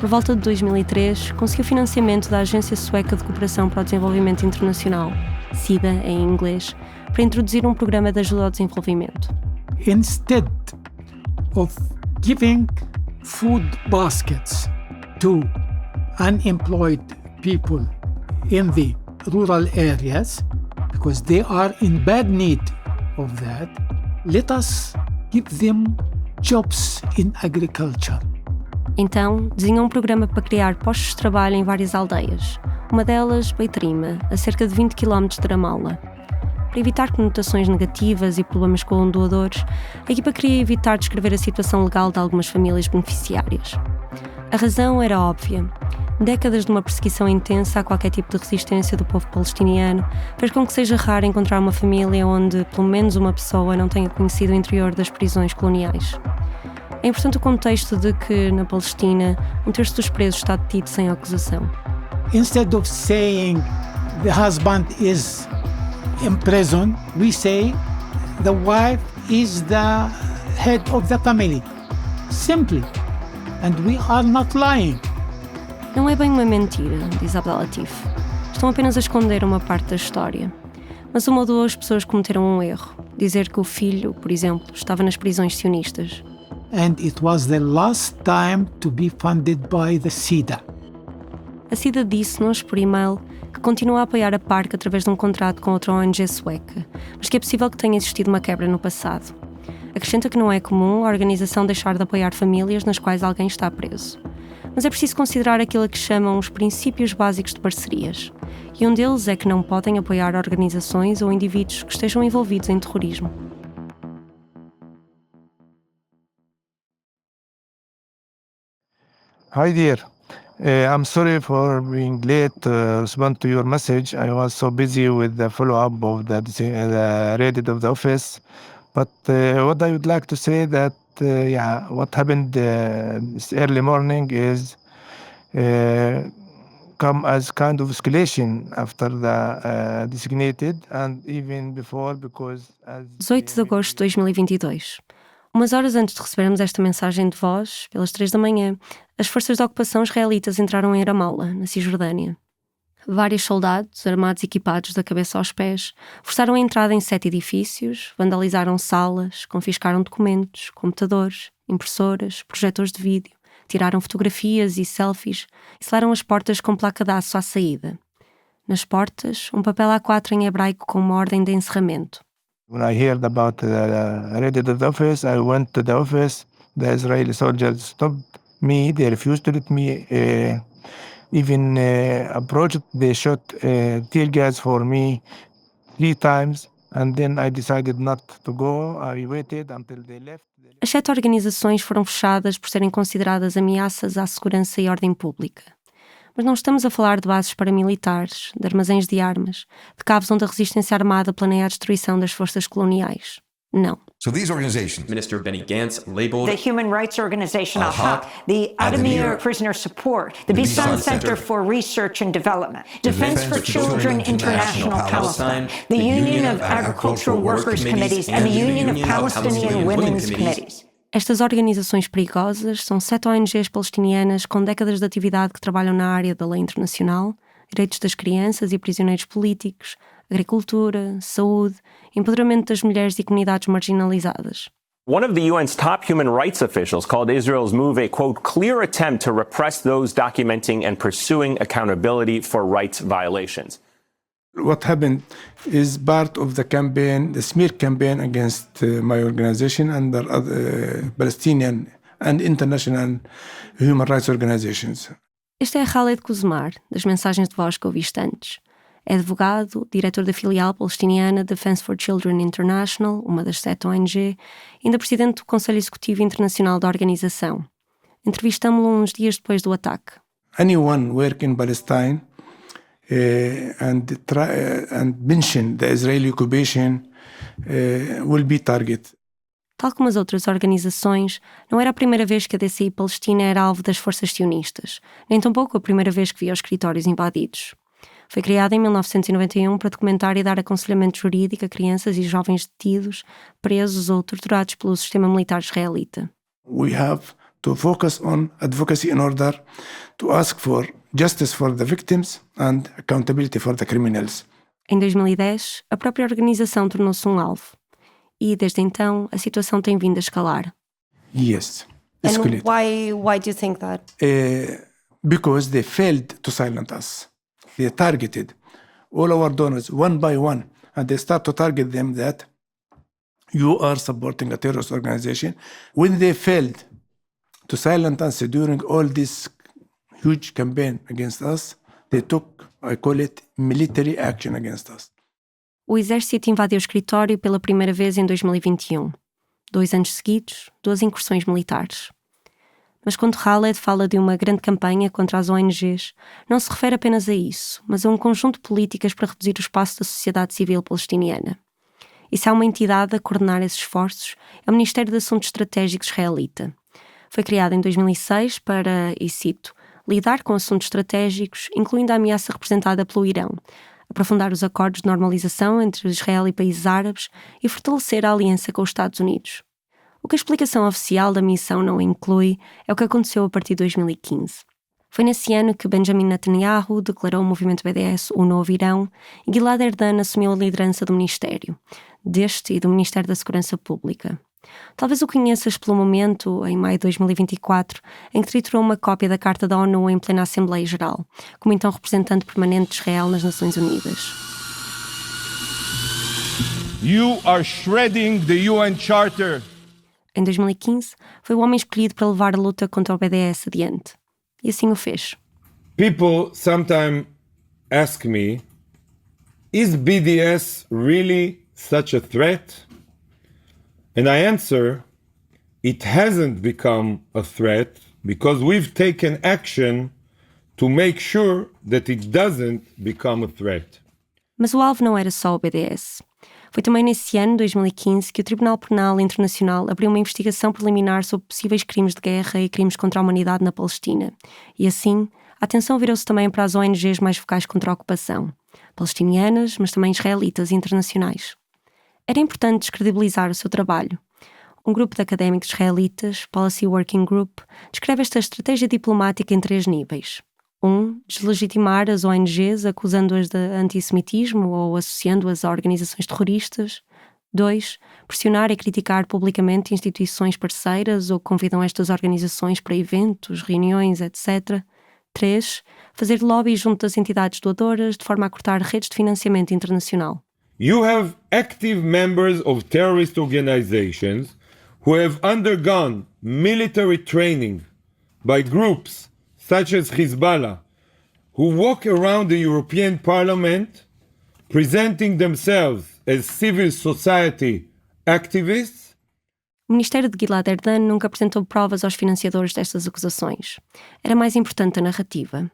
Por volta de 2003, conseguiu financiamento da Agência Sueca de Cooperação para o Desenvolvimento Internacional, SIDA em inglês, para introduzir um programa de ajuda ao desenvolvimento. Instead of giving food baskets to unemployed people in the rural areas, because they are in bad need of that, let us give them jobs in agriculture. Então, desenhou um programa para criar postos de trabalho em várias aldeias, uma delas, Beitrima, a cerca de 20 km de Ramallah. Para evitar conotações negativas e problemas com doadores, a equipa queria evitar descrever a situação legal de algumas famílias beneficiárias. A razão era óbvia. Décadas de uma perseguição intensa a qualquer tipo de resistência do povo palestiniano fez com que seja raro encontrar uma família onde, pelo menos uma pessoa, não tenha conhecido o interior das prisões coloniais. É importante o contexto de que, na Palestina, 1/3 dos presos está detido sem acusação. Instead of saying the husband is in prison, we say the wife is the head of the family. Simply. And we are not lying. Não é bem uma mentira, diz Abdelatif. Estão apenas a esconder uma parte da história. Mas uma ou duas pessoas cometeram um erro. Dizer que o filho, por exemplo, estava nas prisões sionistas. And it was the last time to be funded by the SIDA. A SIDA disse-nos, por e-mail, que continua a apoiar a PARC através de um contrato com outra ONG sueca, mas que é possível que tenha existido uma quebra no passado. Acrescenta que não é comum a organização deixar de apoiar famílias nas quais alguém está preso. Mas é preciso considerar aquilo a que chamam os princípios básicos de parcerias. E um deles é que não podem apoiar organizações ou indivíduos que estejam envolvidos em terrorismo. Hi dear, I'm sorry for being late to respond to your message. I was so busy with the follow-up of the raid of the office. But what I would like to say that, what happened this early morning is come as kind of escalation after the designated and even before because... 18 de agosto de 2022. Umas horas antes de recebermos esta mensagem de voz, pelas 3 da manhã, as forças de ocupação israelitas entraram em Ramallah, na Cisjordânia. Vários soldados, armados e equipados da cabeça aos pés, forçaram a entrada em 7 edifícios, vandalizaram salas, confiscaram documentos, computadores, impressoras, projetores de vídeo, tiraram fotografias e selfies e selaram as portas com placa de aço à saída. Nas portas, um papel A4 em hebraico com uma ordem de encerramento. When I heard about the raid of the office, I went to the office. The Israeli soldiers stopped me. They refused to let me even approach. They shot tear gas for me 3 times, and then I decided not to go. I waited until they left. As 7 organizações foram fechadas por serem consideradas ameaças à segurança e ordem pública. Mas não estamos a falar de bases paramilitares, de armazéns de armas, de cabos onde a resistência armada planeia a destruição das forças coloniais. Não. So these organizations, Minister Benny Gantz labeled the Human Rights Organization Al-Haq, the Adamir Prisoner Support, the Bisan Center for Research and Development, Defense for Children International Palestine, the Union of Agricultural Workers Committees and the Union of Palestinian Women's Committees. Estas organizações perigosas são 7 ONGs palestinianas com décadas de atividade que trabalham na área da lei internacional, direitos das crianças e prisioneiros políticos, agricultura, saúde, empoderamento das mulheres e comunidades marginalizadas. One of the UN's top human rights officials called Israel's move a, quote, clear attempt to repress those documenting and pursuing accountability for rights violations. What happened is part of the campaign, the smear campaign against my organization and the other Palestinian and international human rights organizations. Este é Khaled Kuzmar, das mensagens de voz que ouviste antes. É advogado, diretor da filial palestiniana Defense for Children International, uma das 7 ONG, e ainda presidente do Conselho Executivo Internacional da organização. Entrevistámo-lo uns dias depois do ataque. Anyone working in Palestine and mention the Israeli occupation will be targeted. Tal como as outras organizações, não era a primeira vez que a DCI Palestina era alvo das forças sionistas, nem tampouco a primeira vez que via os escritórios invadidos. Foi criada em 1991 para documentar e dar aconselhamento jurídico a crianças e jovens detidos, presos ou torturados pelo sistema militar israelita. We have to focus on advocacy in order to ask for justice for the victims and accountability for the criminals. Em 2010, a própria organização tornou-se um alvo. E, desde então, a situação tem vindo a escalar. Yes. And why do you think that? Because they failed to silence us. They targeted all our donors one by one, and they start to target them that you are supporting a terrorist organization. When they failed to silence us during all this huge campaign against us, they took, I call it, military action against us. O exército invadiu o escritório pela primeira vez em 2021. 2 anos seguidos, 2 incursões militares. Mas quando Khaled fala de uma grande campanha contra as ONGs, não se refere apenas a isso, mas a um conjunto de políticas para reduzir o espaço da sociedade civil palestiniana. E se há uma entidade a coordenar esses esforços, é o Ministério de Assuntos Estratégicos israelita. Foi criado em 2006 para, e cito, lidar com assuntos estratégicos, incluindo a ameaça representada pelo Irão, aprofundar os acordos de normalização entre Israel e países árabes e fortalecer a aliança com os Estados Unidos. O que a explicação oficial da missão não inclui é o que aconteceu a partir de 2015. Foi nesse ano que Benjamin Netanyahu declarou o movimento BDS o novo Irão e Gilad Erdan assumiu a liderança do Ministério, deste e do Ministério da Segurança Pública. Talvez o conheças pelo momento, em maio de 2024, em que triturou uma cópia da Carta da ONU em plena Assembleia Geral, como então representante permanente de Israel nas Nações Unidas. You are shredding the UN Charter. Em 2015, foi o homem escolhido para levar a luta contra o BDS adiante. E assim o fez. People sometimes ask me, is BDS really such a threat? And I answer, it hasn't become a threat because we've taken action to make sure that it doesn't become a threat. Mas o alvo não era só o BDS. Foi também nesse ano, 2015, que o Tribunal Penal Internacional abriu uma investigação preliminar sobre possíveis crimes de guerra e crimes contra a humanidade na Palestina. E assim, a atenção virou-se também para as ONGs mais focais contra a ocupação, palestinianas, mas também israelitas e internacionais. Era importante descredibilizar o seu trabalho. Um grupo de académicos israelitas, Policy Working Group, descreve esta estratégia diplomática em 3 níveis. 1. Deslegitimar as ONGs acusando-as de antissemitismo ou associando-as a organizações terroristas. 2. Pressionar e criticar publicamente instituições parceiras ou que convidam estas organizações para eventos, reuniões, etc. 3. Fazer lobby junto das entidades doadoras de forma a cortar redes de financiamento internacional. You have active members of terrorist organizations who have undergone military training by groups such as Hezbollah, who walk around the European Parliament presenting themselves as civil society activists. O Ministério de Gilad Erdan nunca apresentou provas aos financiadores destas acusações. Era mais importante a narrativa.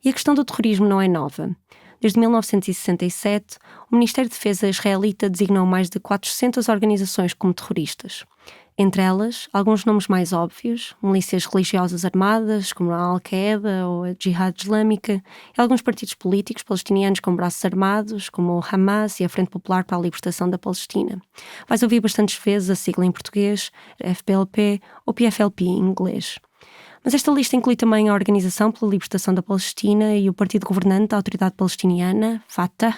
E a questão do terrorismo não é nova. Desde 1967, o Ministério de Defesa israelita designou mais de 400 organizações como terroristas. Entre elas, alguns nomes mais óbvios, milícias religiosas armadas, como a Al-Qaeda ou a Jihad Islâmica, e alguns partidos políticos palestinianos com braços armados, como o Hamas e a Frente Popular para a Libertação da Palestina. Vais ouvir bastantes vezes a sigla em português, FPLP ou PFLP em inglês. Mas esta lista inclui também a Organização pela Libertação da Palestina e o partido governante da Autoridade Palestiniana, Fatah,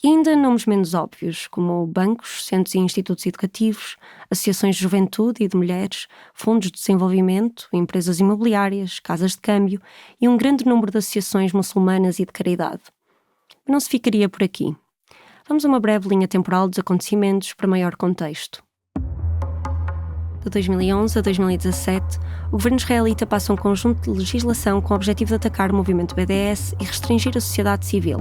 e ainda nomes menos óbvios, como bancos, centros e institutos educativos, associações de juventude e de mulheres, fundos de desenvolvimento, empresas imobiliárias, casas de câmbio e um grande número de associações muçulmanas e de caridade. Mas não se ficaria por aqui. Vamos a uma breve linha temporal dos acontecimentos para maior contexto. De 2011 a 2017, o governo israelita passa um conjunto de legislação com o objetivo de atacar o movimento BDS e restringir a sociedade civil.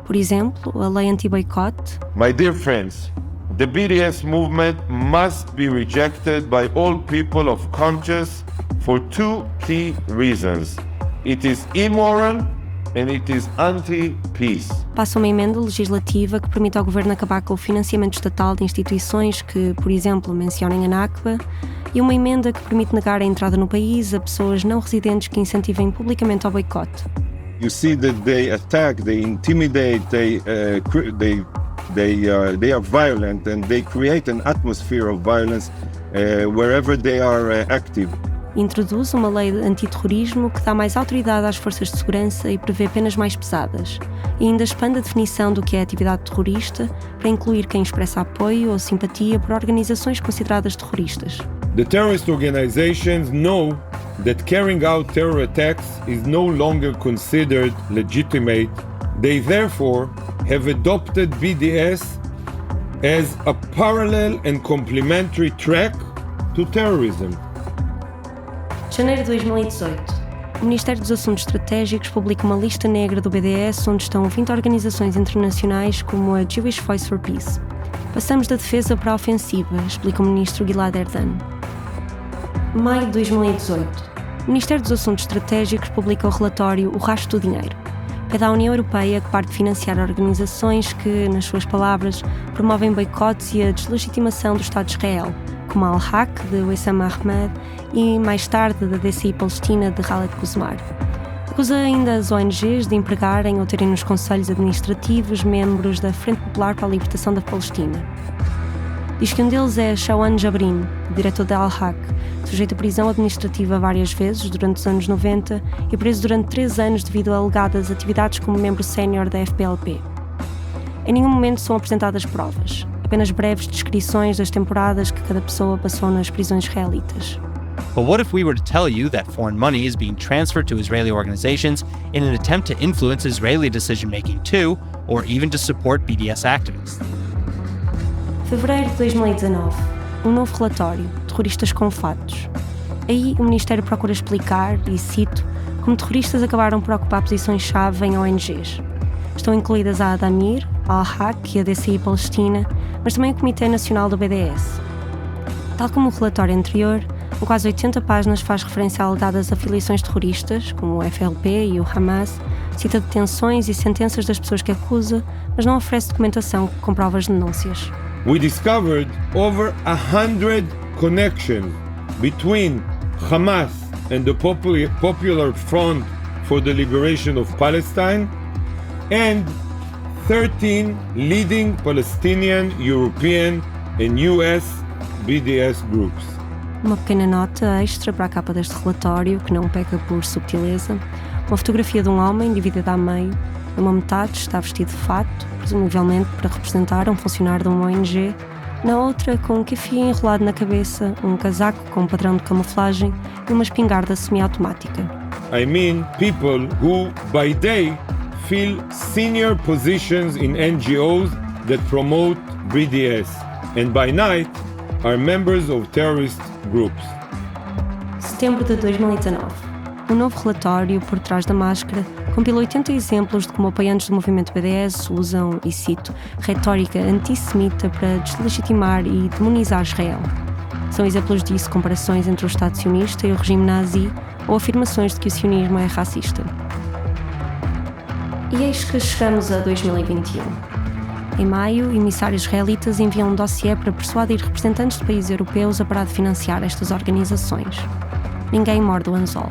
Por exemplo, a lei anti-boicote. My dear friends, the BDS movement must be rejected by all people of conscience for 2 key reasons. It is immoral and it is anti-peace. Passa uma emenda legislativa que permite ao governo acabar com o financiamento estatal de instituições que, por exemplo, mencionem a Nakba, e uma emenda que permite negar a entrada no país a pessoas não residentes que incentivem publicamente ao boicote. You see that they attack, they intimidate, they are violent and they create an atmosphere of violence wherever they are active. Introduz uma lei de antiterrorismo que dá mais autoridade às forças de segurança e prevê penas mais pesadas. E ainda expande a definição do que é atividade terrorista para incluir quem expressa apoio ou simpatia por organizações consideradas terroristas. The terrorist organizations know that carrying out terror attacks is no longer considered legitimate. They therefore have adopted BDS as a parallel and complementary track to terrorism. Janeiro de 2018. O Ministério dos Assuntos Estratégicos publica uma lista negra do BDS onde estão 20 organizações internacionais como a Jewish Voice for Peace. Passamos da defesa para a ofensiva, explica o ministro Gilad Erdan. Maio de 2018. O Ministério dos Assuntos Estratégicos publica o relatório O Rastro do Dinheiro. Pede à União Europeia que pare de financiar organizações que, nas suas palavras, promovem boicotes e a deslegitimação do Estado de Israel, como a Al-Haq, de Wissam Ahmed, e mais tarde da DCI Palestina, de Khaled Quzmar. Acusa ainda as ONGs de empregarem ou terem nos conselhos administrativos membros da Frente Popular para a Libertação da Palestina. Diz que um deles é Shawan Jabrin, diretor da Al-Haq, sujeito a prisão administrativa várias vezes durante os anos 90 e preso durante 3 anos devido a alegadas atividades como membro sénior da FPLP. Em nenhum momento são apresentadas provas, apenas breves descrições das temporadas que cada pessoa passou nas prisões israelitas. But what if we were to tell you that foreign money is being transferred to Israeli organizations in an attempt to influence Israeli decision-making too, or even to support BDS activists? Fevereiro de 2019. Um novo relatório, Terroristas com Fatos. Aí o Ministério procura explicar, e cito, como terroristas acabaram por ocupar posições-chave em ONGs. Estão incluídas a Adamir, a Al-Haq e a DCI Palestina, mas também o Comitê Nacional do BDS. Tal como o relatório anterior, com quase 80 páginas faz referência a alegadas afiliações terroristas, como o FLP e o Hamas, cita detenções e sentenças das pessoas que acusa, mas não oferece documentação que comprova as denúncias. We discovered over 100 connections between Hamas and the Popular Front for the Liberation of Palestine and 13 leading Palestinian, European and US BDS groups. Uma pequena nota extra para a capa deste relatório, que não peca por subtileza. Uma fotografia de um homem dividida a meio. Numa metade está vestido de fato, presumivelmente para representar um funcionário de uma ONG. Na outra, com um kefir enrolado na cabeça, um casaco com um padrão de camuflagem e uma espingarda semiautomática. I mean people who, by day, fill senior positions in NGOs that promote BDS, and by night, are members of terrorist groups. Setembro de 2019. Um novo relatório, Por Trás da Máscara, compila 80 exemplos de como apoiantes do movimento BDS usam, e cito, retórica antissemita para deslegitimar e demonizar Israel. São exemplos disso comparações entre o Estado sionista e o regime nazi ou afirmações de que o sionismo é racista. E eis que chegamos a 2021. Em maio, emissários israelitas enviam um dossiê para persuadir representantes de países europeus a parar de financiar estas organizações. Ninguém morde o anzol.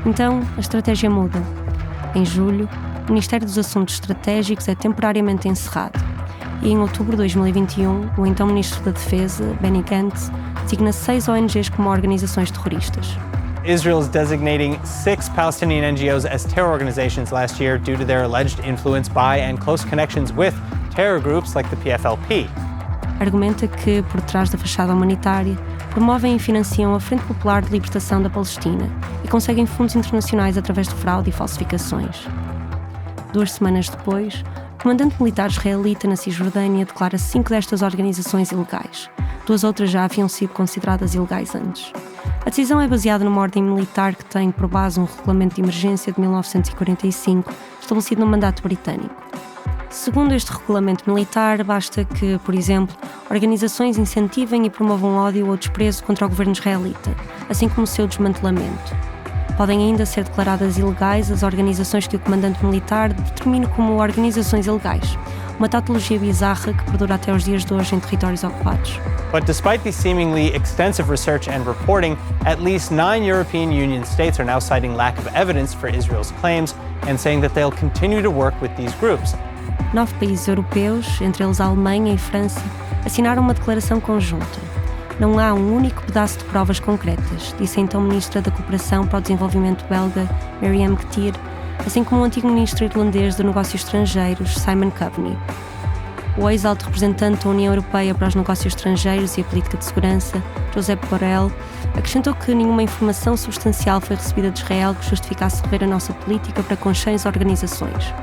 Então, a estratégia muda. Em julho, o Ministério dos Assuntos Estratégicos é temporariamente encerrado. E em outubro de 2021, o então Ministro da Defesa, Benny Gantz, designa 6 ONGs como organizações terroristas. Israel is designating 6 Palestinian NGOs as terror organizations last year due to their alleged influence by and close connections with terror groups like the PFLP. Argumenta que, por trás da fachada humanitária, promovem e financiam a Frente Popular de Libertação da Palestina e conseguem fundos internacionais através de fraude e falsificações. 2 semanas depois, o comandante militar israelita na Cisjordânia declara 5 destas organizações ilegais. 2 outras já haviam sido consideradas ilegais antes. A decisão é baseada numa ordem militar que tem por base um regulamento de emergência de 1945, estabelecido no mandato britânico. Segundo este regulamento militar, basta que, por exemplo, organizações incentivem e promovam ódio ou desprezo contra o governo israelita, assim como o seu desmantelamento. Podem ainda ser declaradas ilegais as organizações que o comandante militar determine como organizações ilegais, uma tautologia bizarra que perdura até os dias de hoje em territórios ocupados. But despite the seemingly extensive research and reporting, at least 9 European Union states are now citing lack of evidence for Israel's claims and saying that they'll continue to work with these groups. 9 países europeus, entre eles a Alemanha e França, assinaram uma declaração conjunta. Não há um único pedaço de provas concretas, disse a então Ministra da Cooperação para o Desenvolvimento belga, Mariam Ktir, assim como o antigo Ministro irlandês de Negócios Estrangeiros, Simon Coveney. O ex-alto representante da União Europeia para os Negócios Estrangeiros e a Política de Segurança, Josep Borrell, acrescentou que nenhuma informação substancial foi recebida de Israel que justificasse rever a nossa política para com 6 organizações.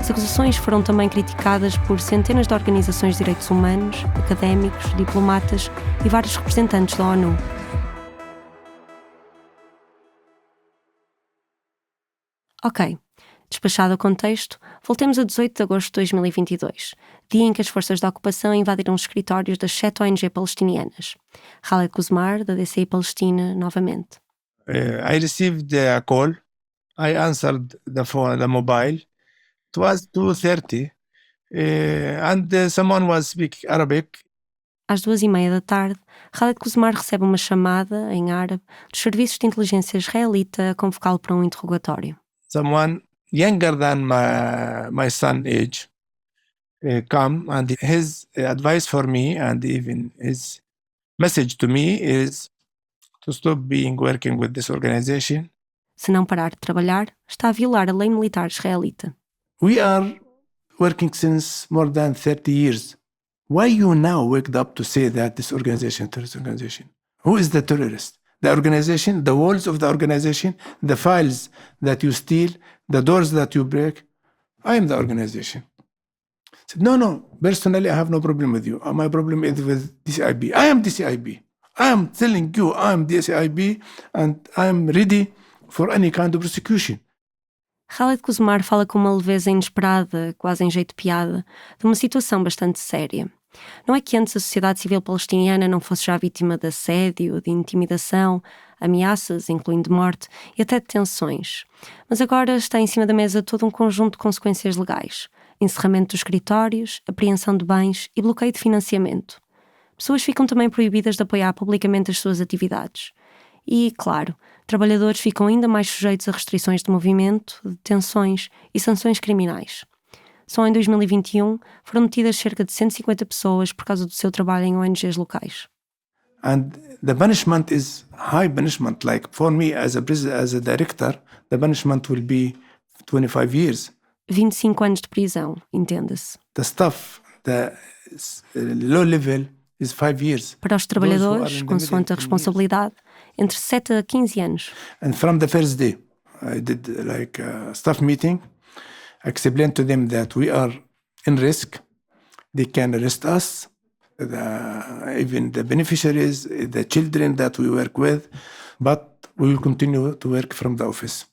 As acusações foram também criticadas por centenas de organizações de direitos humanos, académicos, diplomatas e vários representantes da ONU. Ok, despachado o contexto, voltemos a 18 de agosto de 2022, dia em que as forças da ocupação invadiram os escritórios das 7 ONG palestinianas. Khaled Quzmar, da DCI Palestina, novamente. I received a call. I answered the phone, the mobile. It was 2:30, and someone was speaking Arabic. Às 2:30 da tarde, Khaled Quzmar recebe uma chamada, em árabe, dos serviços de inteligência israelita a convocá-lo para um interrogatório. someone younger than my son age come, and his advice for me and even his message to me is to stop working with this organization. Se não parar de trabalhar, está a violar a lei militar israelita. We are working since more than 30 years. Why you now waked up to say that this organization, terrorist organization? Who is the terrorist? The organization, the walls of the organization, the files that you steal, the doors that you break. I am the organization. I said, no, personally I have no problem with you. My problem is with DCIB. I am DCIB. I am telling you I am DCIB and I am ready for any kind of prosecution. Khaled Quzmar fala com uma leveza inesperada, quase em jeito de piada, de uma situação bastante séria. Não é que antes a sociedade civil palestiniana não fosse já vítima de assédio, de intimidação, ameaças, incluindo morte e até detenções. Mas agora está em cima da mesa todo um conjunto de consequências legais. Encerramento dos escritórios, apreensão de bens e bloqueio de financiamento. Pessoas ficam também proibidas de apoiar publicamente as suas atividades. E, claro, trabalhadores ficam ainda mais sujeitos a restrições de movimento, detenções e sanções criminais. Só em 2021 foram detidas cerca de 150 pessoas por causa do seu trabalho em ONGs locais. And the punishment is high punishment. Like for me as a director, the punishment will be 25 years. 25 anos de prisão, entenda-se. The staff, the low level is 5 years. Para os trabalhadores, consoante a responsabilidade, entre 7 a 15 anos. And from the first day, I did like a staff meeting. I explained to them that we are in risk. They can arrest us, even the beneficiaries, the children that we work with, but we will continue to work from the office.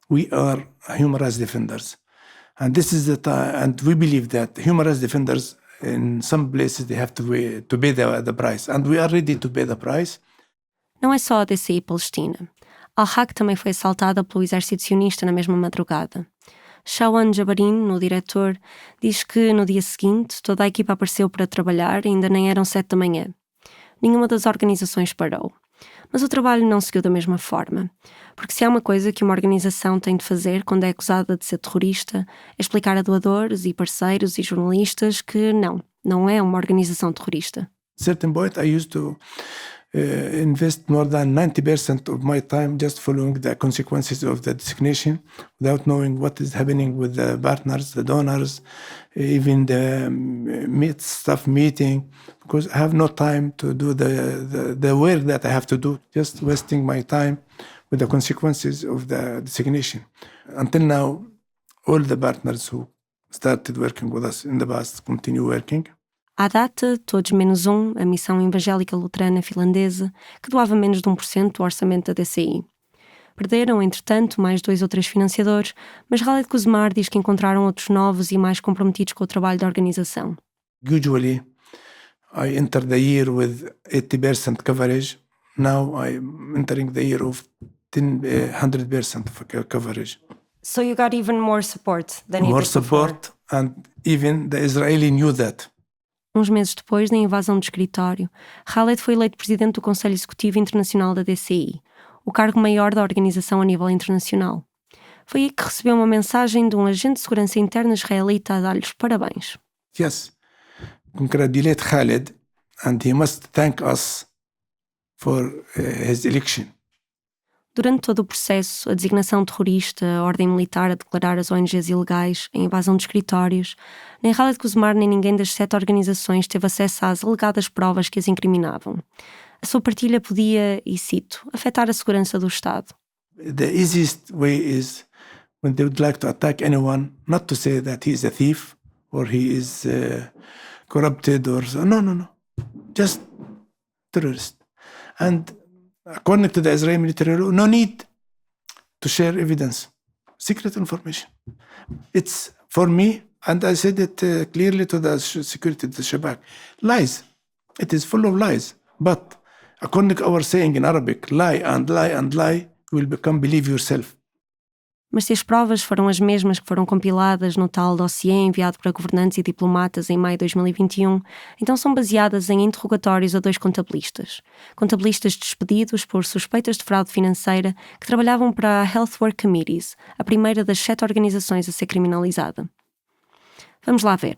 We are human rights defenders. And this is the time, and we believe that human rights defenders in some places they have to pay the price. And we are ready to pay the price. Não é só a DCI Palestina. Al-Haq também foi assaltada pelo exército sionista na mesma madrugada. Shawan Jabarin, o diretor, diz que no dia seguinte toda a equipa apareceu para trabalhar e ainda nem eram 7 da manhã. Nenhuma das organizações parou. Mas o trabalho não seguiu da mesma forma. Porque se há uma coisa que uma organização tem de fazer quando é acusada de ser terrorista, é explicar a doadores e parceiros e jornalistas que não é uma organização terrorista. At certain point I used to invest more than 90% of my time just following the consequences of the designation without knowing what is happening with the partners, the donors, even the staff meeting, because I have no time to do the work that I have to do, just wasting my time with the consequences of the designation. Until now, all the partners who started working with us in the past continue working. À data, todos menos um, a Missão Evangélica Luterana Finlandesa, que doava menos de 1% do orçamento da DCI. Perderam, entretanto, mais 2 ou 3 financiadores, mas Khaled Quzmar diz que encontraram outros novos e mais comprometidos com o trabalho da organização. Usually, I enter the year with 80% coverage. Now I'm entering the year of 100% of coverage. So you got even more support than more you did support, before. And even the Israeli knew that. Uns meses depois da invasão do escritório, Khaled foi eleito presidente do Conselho Executivo Internacional da DCI, o cargo maior da organização a nível internacional. Foi aí que recebeu uma mensagem de um agente de segurança interna israelita a dar-lhes parabéns. Yes, congratulate Khaled, and he must thank us for his election. Durante todo o processo, a designação terrorista, a ordem militar a declarar as ONGs ilegais, a invasão de escritórios, nem Khaled Quzmar nem ninguém das 7 organizações teve acesso às alegadas provas que as incriminavam. A sua partilha podia, e cito, afetar a segurança do Estado. The easiest way is when they would like to attack anyone, not to say that he is a thief or he is corrupted or so. No. Just terrorist. And according to the Israeli military law, no need to share evidence, secret information. It's for me, and I said it clearly to the security, the Shabak, lies. It is full of lies. But according to our saying in Arabic, lie and lie and lie, you will believe yourself. Mas se as provas foram as mesmas que foram compiladas no tal dossiê enviado para governantes e diplomatas em maio de 2021, então são baseadas em interrogatórios a 2 contabilistas. Contabilistas despedidos por suspeitas de fraude financeira que trabalhavam para a Health Work Committees, a primeira das 7 organizações a ser criminalizada. Vamos lá ver.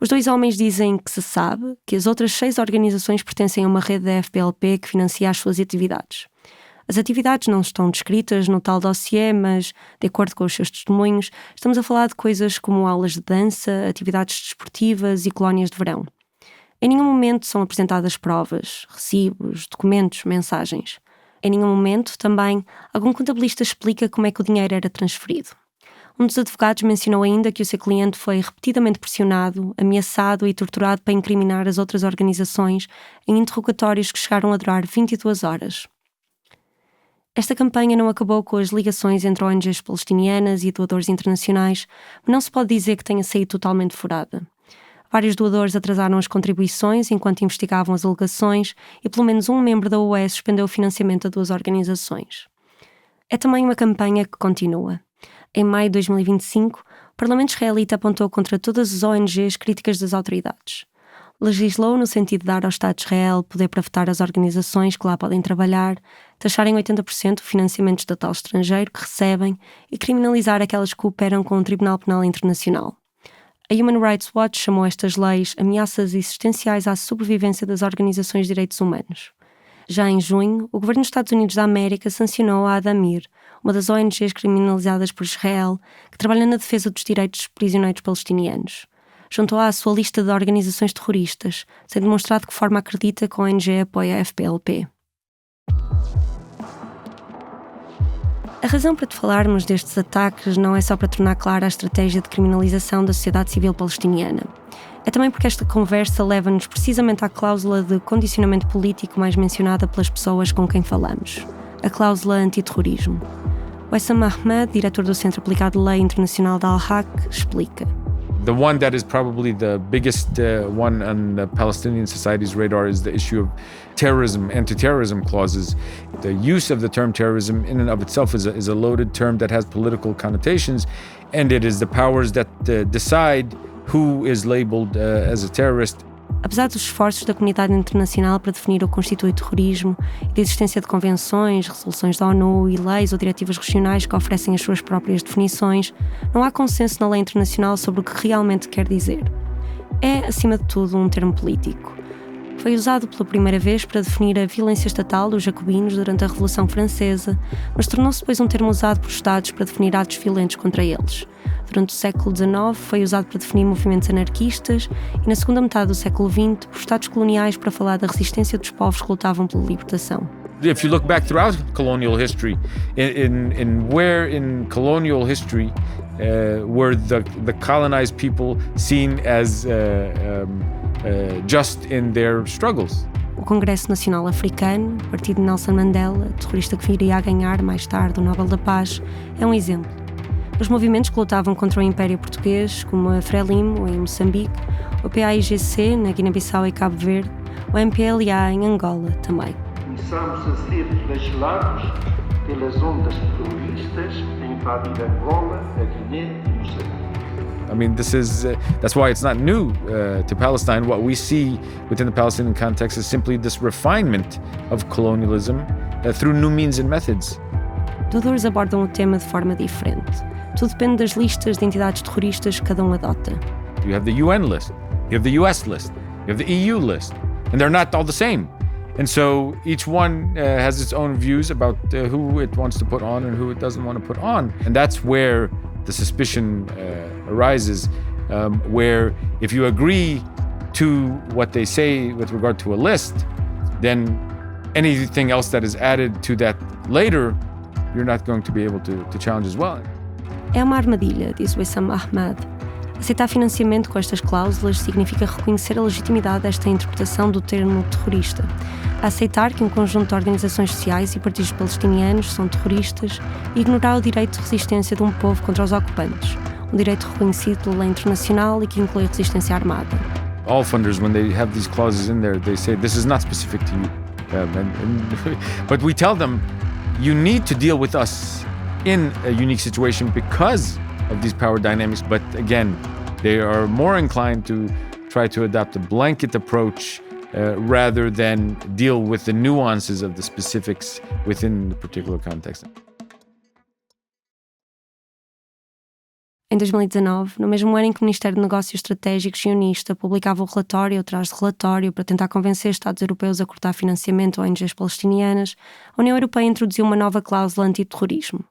Os 2 homens dizem que se sabe que as outras 6 organizações pertencem a uma rede da FPLP que financia as suas atividades. As atividades não estão descritas no tal dossiê, mas, de acordo com os seus testemunhos, estamos a falar de coisas como aulas de dança, atividades desportivas e colónias de verão. Em nenhum momento são apresentadas provas, recibos, documentos, mensagens. Em nenhum momento, também, algum contabilista explica como é que o dinheiro era transferido. Um dos advogados mencionou ainda que o seu cliente foi repetidamente pressionado, ameaçado e torturado para incriminar as outras organizações em interrogatórios que chegaram a durar 22 horas. Esta campanha não acabou com as ligações entre ONGs palestinianas e doadores internacionais, mas não se pode dizer que tenha saído totalmente furada. Vários doadores atrasaram as contribuições enquanto investigavam as alegações e pelo menos um membro da UE suspendeu o financiamento a 2 organizações. É também uma campanha que continua. Em maio de 2025, o Parlamento israelita apontou contra todas as ONGs críticas das autoridades. Legislou no sentido de dar ao Estado de Israel poder para vetar as organizações que lá podem trabalhar, taxar em 80% o financiamento estatal estrangeiro que recebem e criminalizar aquelas que cooperam com o Tribunal Penal Internacional. A Human Rights Watch chamou estas leis ameaças existenciais à sobrevivência das organizações de direitos humanos. Já em junho, o governo dos Estados Unidos da América sancionou a Adamir, uma das ONGs criminalizadas por Israel, que trabalha na defesa dos direitos dos prisioneiros palestinianos. Juntou-a à sua lista de organizações terroristas, sendo demonstrado que forma acredita que a ONG apoia a FPLP. A razão para te falarmos destes ataques não é só para tornar clara a estratégia de criminalização da sociedade civil palestiniana. É também porque esta conversa leva-nos precisamente à cláusula de condicionamento político mais mencionada pelas pessoas com quem falamos, a cláusula antiterrorismo. Wessam Ahmed, diretor do Centro Aplicado de Lei Internacional da Al-Haq, explica. The one that is probably the biggest one on the Palestinian society's radar is the issue of terrorism, anti-terrorism clauses. The use of the term terrorism in and of itself is a loaded term that has political connotations, and it is the powers that decide who is labeled as a terrorist. Apesar dos esforços da comunidade internacional para definir o que constitui terrorismo e da existência de convenções, resoluções da ONU e leis ou diretivas regionais que oferecem as suas próprias definições, não há consenso na lei internacional sobre o que realmente quer dizer. É, acima de tudo, um termo político. Foi usado pela primeira vez para definir a violência estatal dos jacobinos durante a Revolução Francesa, mas tornou-se depois um termo usado por Estados para definir atos violentos contra eles. Durante o século XIX foi usado para definir movimentos anarquistas e na segunda metade do século XX por Estados coloniais para falar da resistência dos povos que lutavam pela libertação. If you look back throughout colonial history, in where in colonial history were the colonized people seen as just in their struggles? O Congresso Nacional Africano, partido de Nelson Mandela, terrorista que viria a ganhar mais tarde o Nobel da Paz, é um exemplo. Os movimentos que lutavam contra o Império Português, como a Frelimo em Moçambique, o PAIGC na Guiné-Bissau e Cabo Verde, o MPLA em Angola também. Começamos a ser flagelados pelas ondas terroristas a invadir Angola, a Guiné e Moçambique. I mean, that's why it's not new to Palestine. What we see within the Palestinian context is simply this refinement of colonialism through new means and methods. Doadores abordam o tema de forma diferente. Tudo depende das listas de entidades terroristas que cada um adota. You have the UN list, you have the US list, you have the EU list, and they're not all the same. And so each one has its own views about who it wants to put on and who it doesn't want to put on. And that's where the suspicion arises, where if you agree to what they say with regard to a list, then anything else that is added to that later, you're not going to be able to challenge as well. É uma armadilha, diz Wessam Ahmed. Aceitar financiamento com estas cláusulas significa reconhecer a legitimidade desta interpretação do termo terrorista. Aceitar que um conjunto de organizações sociais e partidos palestinianos são terroristas e ignorar o direito de resistência de um povo contra os ocupantes, um direito reconhecido pela lei internacional e que inclui resistência armada. All funders, when they have these clauses in there, they say this is not specific to you. But we tell them, you need to deal with us in a unique situation because of these power dynamics, but again, they are more inclined to try to adopt a blanket approach rather than deal with the nuances of the specifics within the particular context. Em 2019, no mesmo ano em que o Ministério de Negócios Estratégicos sionista publicava o relatório atrás de relatório para tentar convencer Estados europeus a cortar financiamento a ONGs palestinianas, a União Europeia introduziu uma nova cláusula antiterrorismo,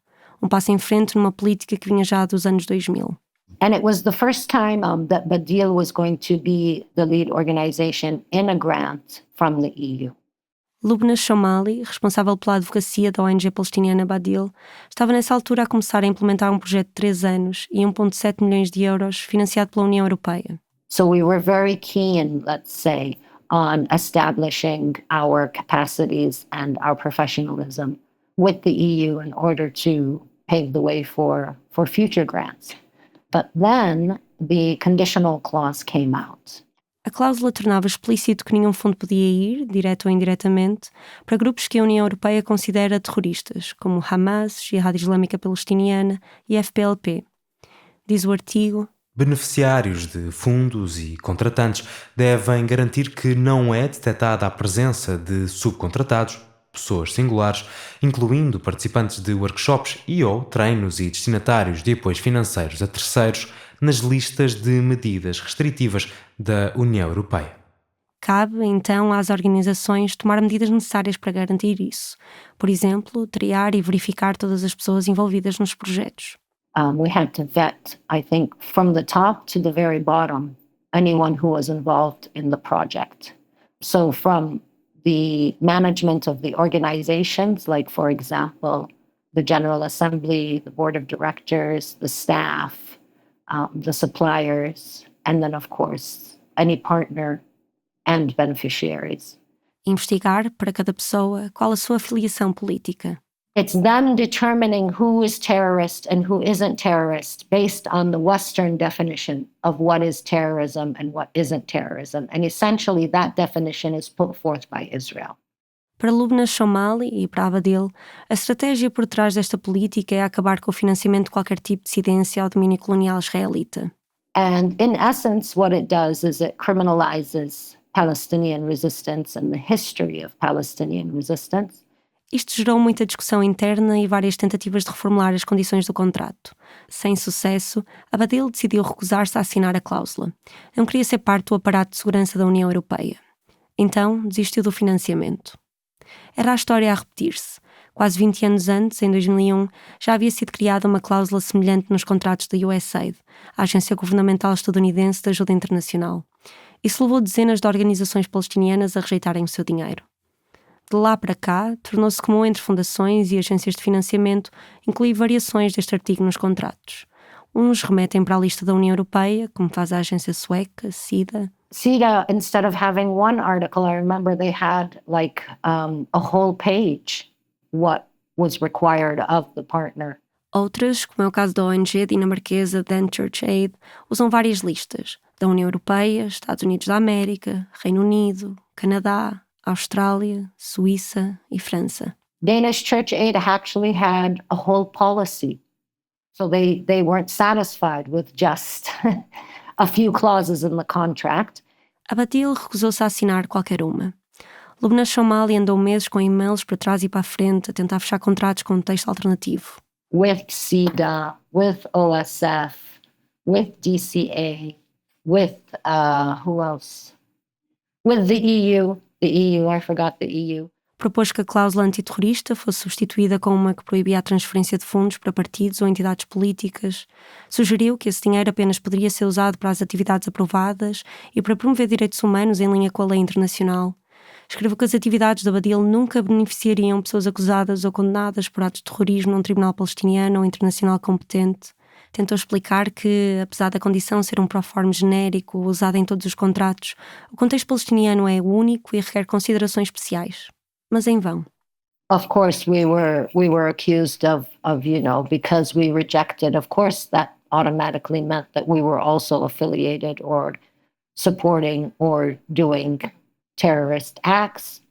passo em frente numa política que vinha já dos anos 2000. And it was the first time that Badil was going to be the lead organization in a grant from the EU. Lubna Shomali, responsável pela advocacia da ONG palestiniana Badil, estava nessa altura a começar a implementar projeto de 3 anos e 1,7 milhões de euros financiado pela União Europeia. So we were very keen, let's say, on establishing our capacities and our professionalism with the EU in order to pave the way for future grants. But then the conditional clause came out. A cláusula tornava explícito que nenhum fundo podia ir, direto ou indiretamente, para grupos que a União Europeia considera terroristas, como Hamas, Jihad Islâmica Palestiniana e FPLP. Diz o artigo: beneficiários de fundos e contratantes devem garantir que não é detectada a presença de subcontratados, pessoas singulares, incluindo participantes de workshops e/ou treinos e destinatários de apoios financeiros a terceiros, nas listas de medidas restritivas da União Europeia. Cabe, então, às organizações tomar medidas necessárias para garantir isso. Por exemplo, triar e verificar todas as pessoas envolvidas nos projetos. We had to vet, I think, from the top to the very bottom, anyone who was involved in the project. So from the management of the organizations, like, for example, the General Assembly, the Board of Directors, the staff, the suppliers, and then, of course, any partner and beneficiaries. Investigar para cada pessoa qual a sua afiliação política. It's them determining who is terrorist and who isn't terrorist based on the Western definition of what is terrorism and what isn't terrorism. And essentially that definition is put forth by Israel. Para Lubna Shomali e para Badil, a estratégia por trás desta política é acabar com o financiamento de qualquer tipo de dissidência ao domínio colonial israelita. And in essence, what it does is it criminalizes Palestinian resistance and the history of Palestinian resistance. Isto gerou muita discussão interna e várias tentativas de reformular as condições do contrato. Sem sucesso, Badil decidiu recusar-se a assinar a cláusula. Não queria ser parte do aparato de segurança da União Europeia. Então, desistiu do financiamento. Era a história a repetir-se. Quase 20 anos antes, em 2001, já havia sido criada uma cláusula semelhante nos contratos da USAID, a Agência Governamental Estadunidense de Ajuda Internacional. Isso levou dezenas de organizações palestinianas a rejeitarem o seu dinheiro. De lá para cá, tornou-se comum entre fundações e agências de financiamento incluir variações deste artigo nos contratos. Uns remetem para a lista da União Europeia, como faz a agência sueca, SIDA. SIDA, instead of having one article, I remember they had like a whole page what was required of the partner. Outras, como é o caso da ONG dinamarquesa Then Church Aid, usam várias listas, da União Europeia, Estados Unidos da América, Reino Unido, Canadá, Austrália, Suíça e França. Danish Church Aid actually had a whole policy. So they weren't satisfied with just a few clauses in the contract. Badil recusou-se a assinar qualquer uma. Lubna Shomali andou meses com e-mails para trás e para a frente a tentar fechar contratos com um texto alternativo. With SIDA, with OSF, with DCA, with who else? With the EU. The EU, I forgot the EU. Propôs que a cláusula antiterrorista fosse substituída com uma que proibia a transferência de fundos para partidos ou entidades políticas. Sugeriu que esse dinheiro apenas poderia ser usado para as atividades aprovadas e para promover direitos humanos em linha com a lei internacional. Escreveu que as atividades da Badil nunca beneficiariam pessoas acusadas ou condenadas por atos de terrorismo num tribunal palestiniano ou internacional competente. Tentou explicar que, apesar da condição ser um proforme genérico usado em todos os contratos, o contexto palestiniano é único e requer considerações especiais. Mas em vão. Of course, we were accused of because we rejected, of course, that automatically meant that we were also affiliated or supporting or doing terrorist acts,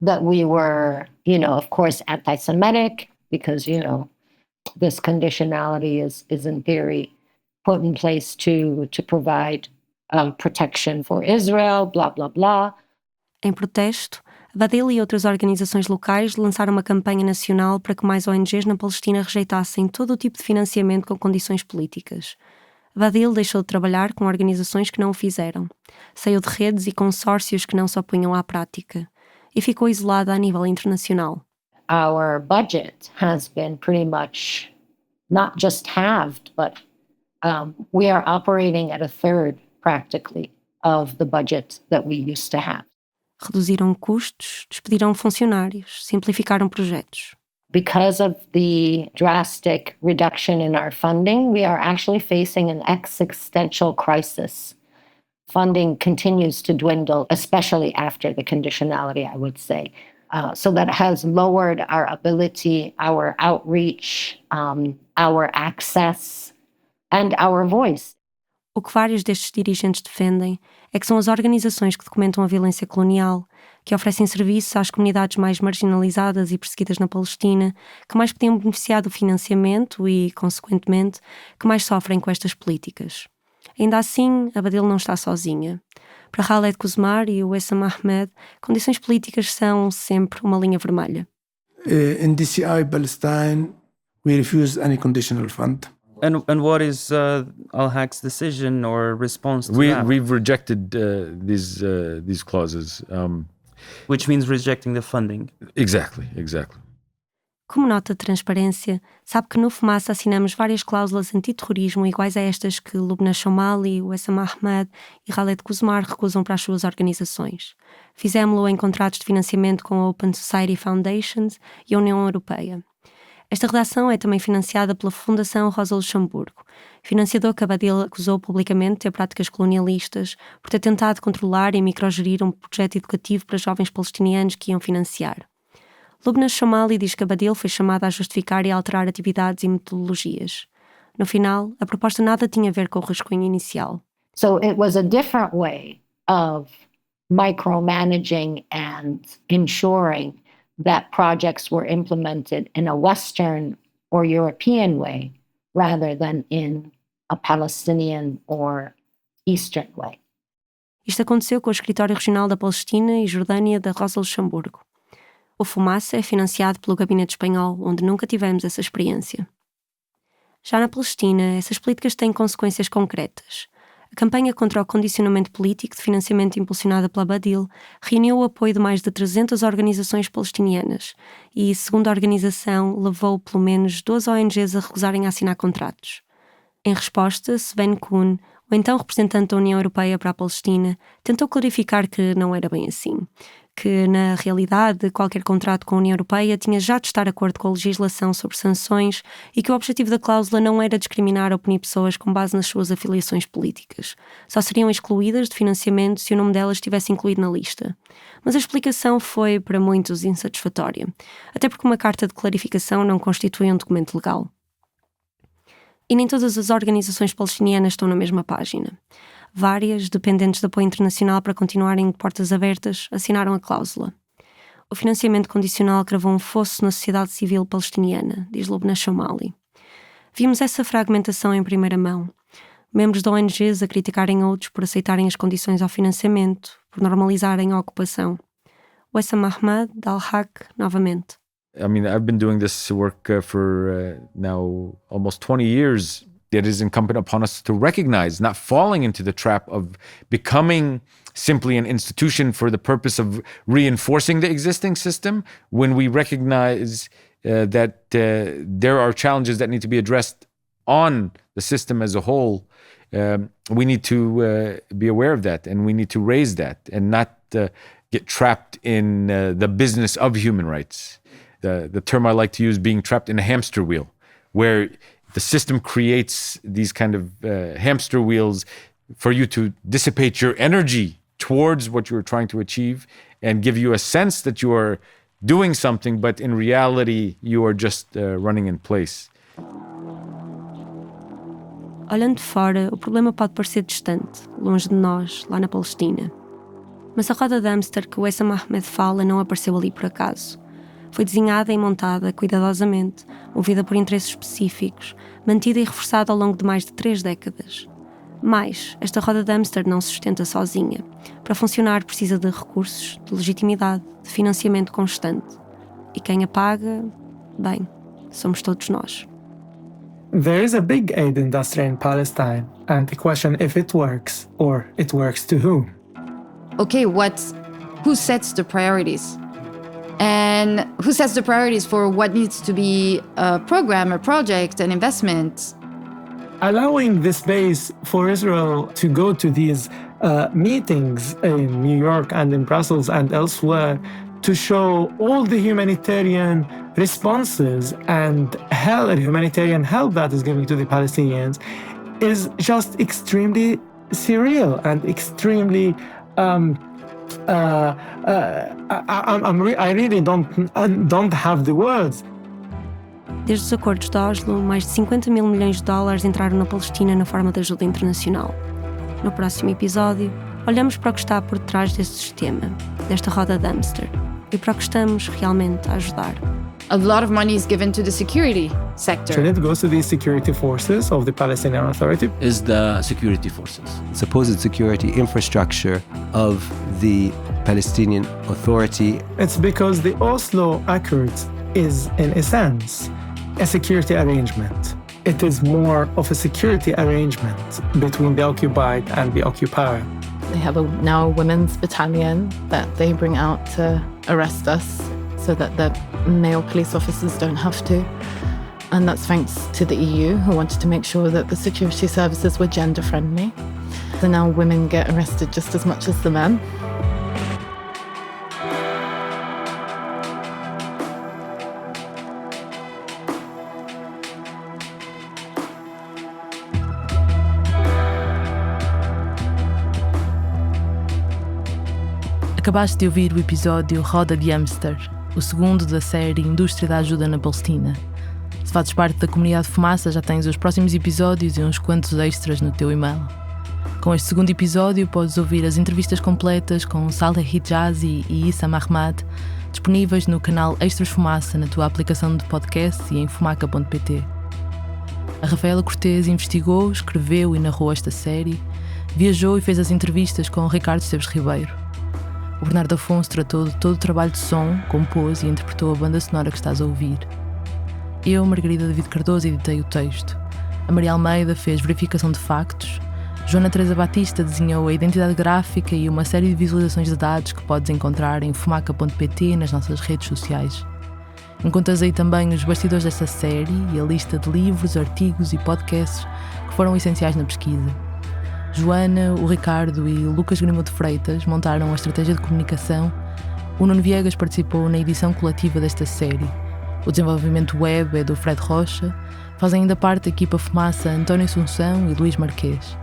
that we were, of course, anti-Semitic because, this conditionality is in theory put in place to provide protection for Israel, blah, blah, blah. Em protesto, Badil e outras organizações locais lançaram uma campanha nacional para que mais ONGs na Palestina rejeitassem todo o tipo de financiamento com condições políticas. Badil deixou de trabalhar com organizações que não o fizeram, saiu de redes e consórcios que não se opunham à prática e ficou isolada a nível internacional. Our budget has been pretty much not just halved, but we are operating at a third, practically, of the budget that we used to have. Reduziram custos, despediram funcionários, simplificaram projetos. Because of the drastic reduction in our funding, we are actually facing an existential crisis. Funding continues to dwindle, especially after the conditionality, I would say. So that has lowered our ability, our outreach, our access, and our voice. O que vários destes dirigentes defendem é que são as organizações que documentam a violência colonial, que oferecem serviços às comunidades mais marginalizadas e perseguidas na Palestina, que mais podiam beneficiar do financiamento e, consequentemente, que mais sofrem com estas políticas. Ainda assim, a Badil não está sozinha. Para Khaled Quzmar e Wessam Ahmed, condições políticas são sempre uma linha vermelha. In DCI Palestine, we refuse any conditional fund. And what is Al-Haq's decision or response to that? We've rejected these clauses. Which means rejecting the funding. Exactly. Como nota de transparência, sabe que no Fumaça assinamos várias cláusulas antiterrorismo iguais a estas que Lubna Shomali, Wessam Ahmed e Khaled Quzmar recusam para as suas organizações. Fizemos-lo em contratos de financiamento com a Open Society Foundations e a União Europeia. Esta redação é também financiada pela Fundação Rosa Luxemburgo, financiador que a Badil acusou publicamente de ter práticas colonialistas por ter tentado controlar e microgerir um projeto educativo para jovens palestinianos que iam financiar. Lubna Shomali diz que a Badil foi chamada a justificar e alterar atividades e metodologias. No final, a proposta nada tinha a ver com o rascunho inicial. So it was a different way of micromanaging and ensuring that projects were implemented in a Western or European way rather than in a Palestinian or Eastern way. Isto aconteceu com o Escritório Regional da Palestina e Jordânia da Rosa Luxemburgo. O Fumaça é financiado pelo Gabinete Espanhol, onde nunca tivemos essa experiência. Já na Palestina, essas políticas têm consequências concretas. A campanha contra o condicionamento político de financiamento impulsionada pela Badil reuniu o apoio de mais de 300 organizações palestinianas e, segundo a organização, levou pelo menos 12 ONGs a recusarem a assinar contratos. Em resposta, Sven Kuhn, o então representante da União Europeia para a Palestina, tentou clarificar que não era bem assim, que, na realidade, qualquer contrato com a União Europeia tinha já de estar de acordo com a legislação sobre sanções e que o objetivo da cláusula não era discriminar ou punir pessoas com base nas suas afiliações políticas. Só seriam excluídas de financiamento se o nome delas estivesse incluído na lista. Mas a explicação foi, para muitos, insatisfatória, até porque uma carta de clarificação não constitui um documento legal. E nem todas as organizações palestinianas estão na mesma página. Várias, dependentes de apoio internacional para continuarem de portas abertas, assinaram a cláusula. O financiamento condicional cravou um fosso na sociedade civil palestiniana, diz Lubna Shomali. Vimos essa fragmentação em primeira mão. Membros de ONGs a criticarem outros por aceitarem as condições ao financiamento, por normalizarem a ocupação. Wessam Ahmed, de Al-Haq, novamente. I mean, I've been doing this work for now almost 20 years. It is incumbent upon us to recognize, not falling into the trap of becoming simply an institution for the purpose of reinforcing the existing system. When we recognize that there are challenges that need to be addressed on the system as a whole, we need to be aware of that, and we need to raise that and not get trapped in the business of human rights. The term I like to use, being trapped in a hamster wheel, where the system creates these kind of hamster wheels for you to dissipate your energy towards what you're trying to achieve and give you a sense that you are doing something, but in reality, you are just running in place. Olhando de fora, o problema pode parecer distante, longe de nós, lá na Palestina. Mas a roda de hamster que o Wessam Ahmed fala não apareceu ali por acaso. Foi desenhada e montada cuidadosamente, movida por interesses específicos, mantida e reforçada ao longo de mais de 3 décadas. Mas esta roda de hamster não se sustenta sozinha. Para funcionar precisa de recursos, de legitimidade, de financiamento constante. E quem a paga, bem, somos todos nós. There is a big aid industry in Palestine, and the question if it works, or it works to whom. Okay, who sets the priorities? And who sets the priorities for what needs to be a program, a project, an investment? Allowing the space for Israel to go to these meetings in New York and in Brussels and elsewhere to show all the humanitarian responses and humanitarian help that is given to the Palestinians is just extremely surreal and extremely I really don't have the words. Desde os acordos de Oslo, mais de 50 mil milhões de dólares entraram na Palestina na forma de ajuda internacional. No próximo episódio, olhamos para o que está por detrás deste sistema, desta roda de hamster, e para o que estamos realmente a ajudar. A lot of money is given to the security sector. And it goes to the security forces of the Palestinian Authority. Is the security forces. Supposed security infrastructure of the Palestinian Authority. It's because the Oslo Accords is, in a sense, a security arrangement. It is more of a security arrangement between the occupied and the occupier. They have now a women's battalion that they bring out to arrest us so that the male police officers don't have to. And that's thanks to the EU, who wanted to make sure that the security services were gender friendly. So now women get arrested just as much as the men. Acabaste de ouvir o episódio Roda de Hamster, o segundo da série Indústria da Ajuda na Palestina. Se fazes parte da comunidade Fumaça, já tens os próximos episódios e uns quantos extras no teu e-mail. Com este segundo episódio, podes ouvir as entrevistas completas com Saleh Hijazi e Issa Mahmad, disponíveis no canal Extras Fumaça na tua aplicação de podcast e em fumaca.pt. A Rafaela Cortês investigou, escreveu e narrou esta série, viajou e fez as entrevistas com Ricardo Esteves Ribeiro. O Bernardo Afonso tratou de todo o trabalho de som, compôs e interpretou a banda sonora que estás a ouvir. Eu, Margarida David Cardoso, editei o texto. A Maria Almeida fez verificação de factos. Joana Teresa Batista desenhou a identidade gráfica e uma série de visualizações de dados que podes encontrar em fumaca.pt e nas nossas redes sociais. Encontras aí também os bastidores desta série e a lista de livros, artigos e podcasts que foram essenciais na pesquisa. Joana, o Ricardo e o Lucas Grima de Freitas montaram a estratégia de comunicação. O Nuno Viegas participou na edição coletiva desta série. O desenvolvimento web é do Fred Rocha. Fazem ainda parte da equipa Fumaça António Assunção e Luís Marquês.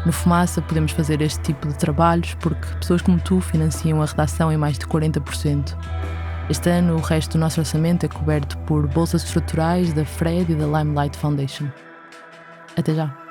No Fumaça podemos fazer este tipo de trabalhos porque pessoas como tu financiam a redação em mais de 40%. Este ano o resto do nosso orçamento é coberto por bolsas estruturais da Fred e da Limelight Foundation. Até já!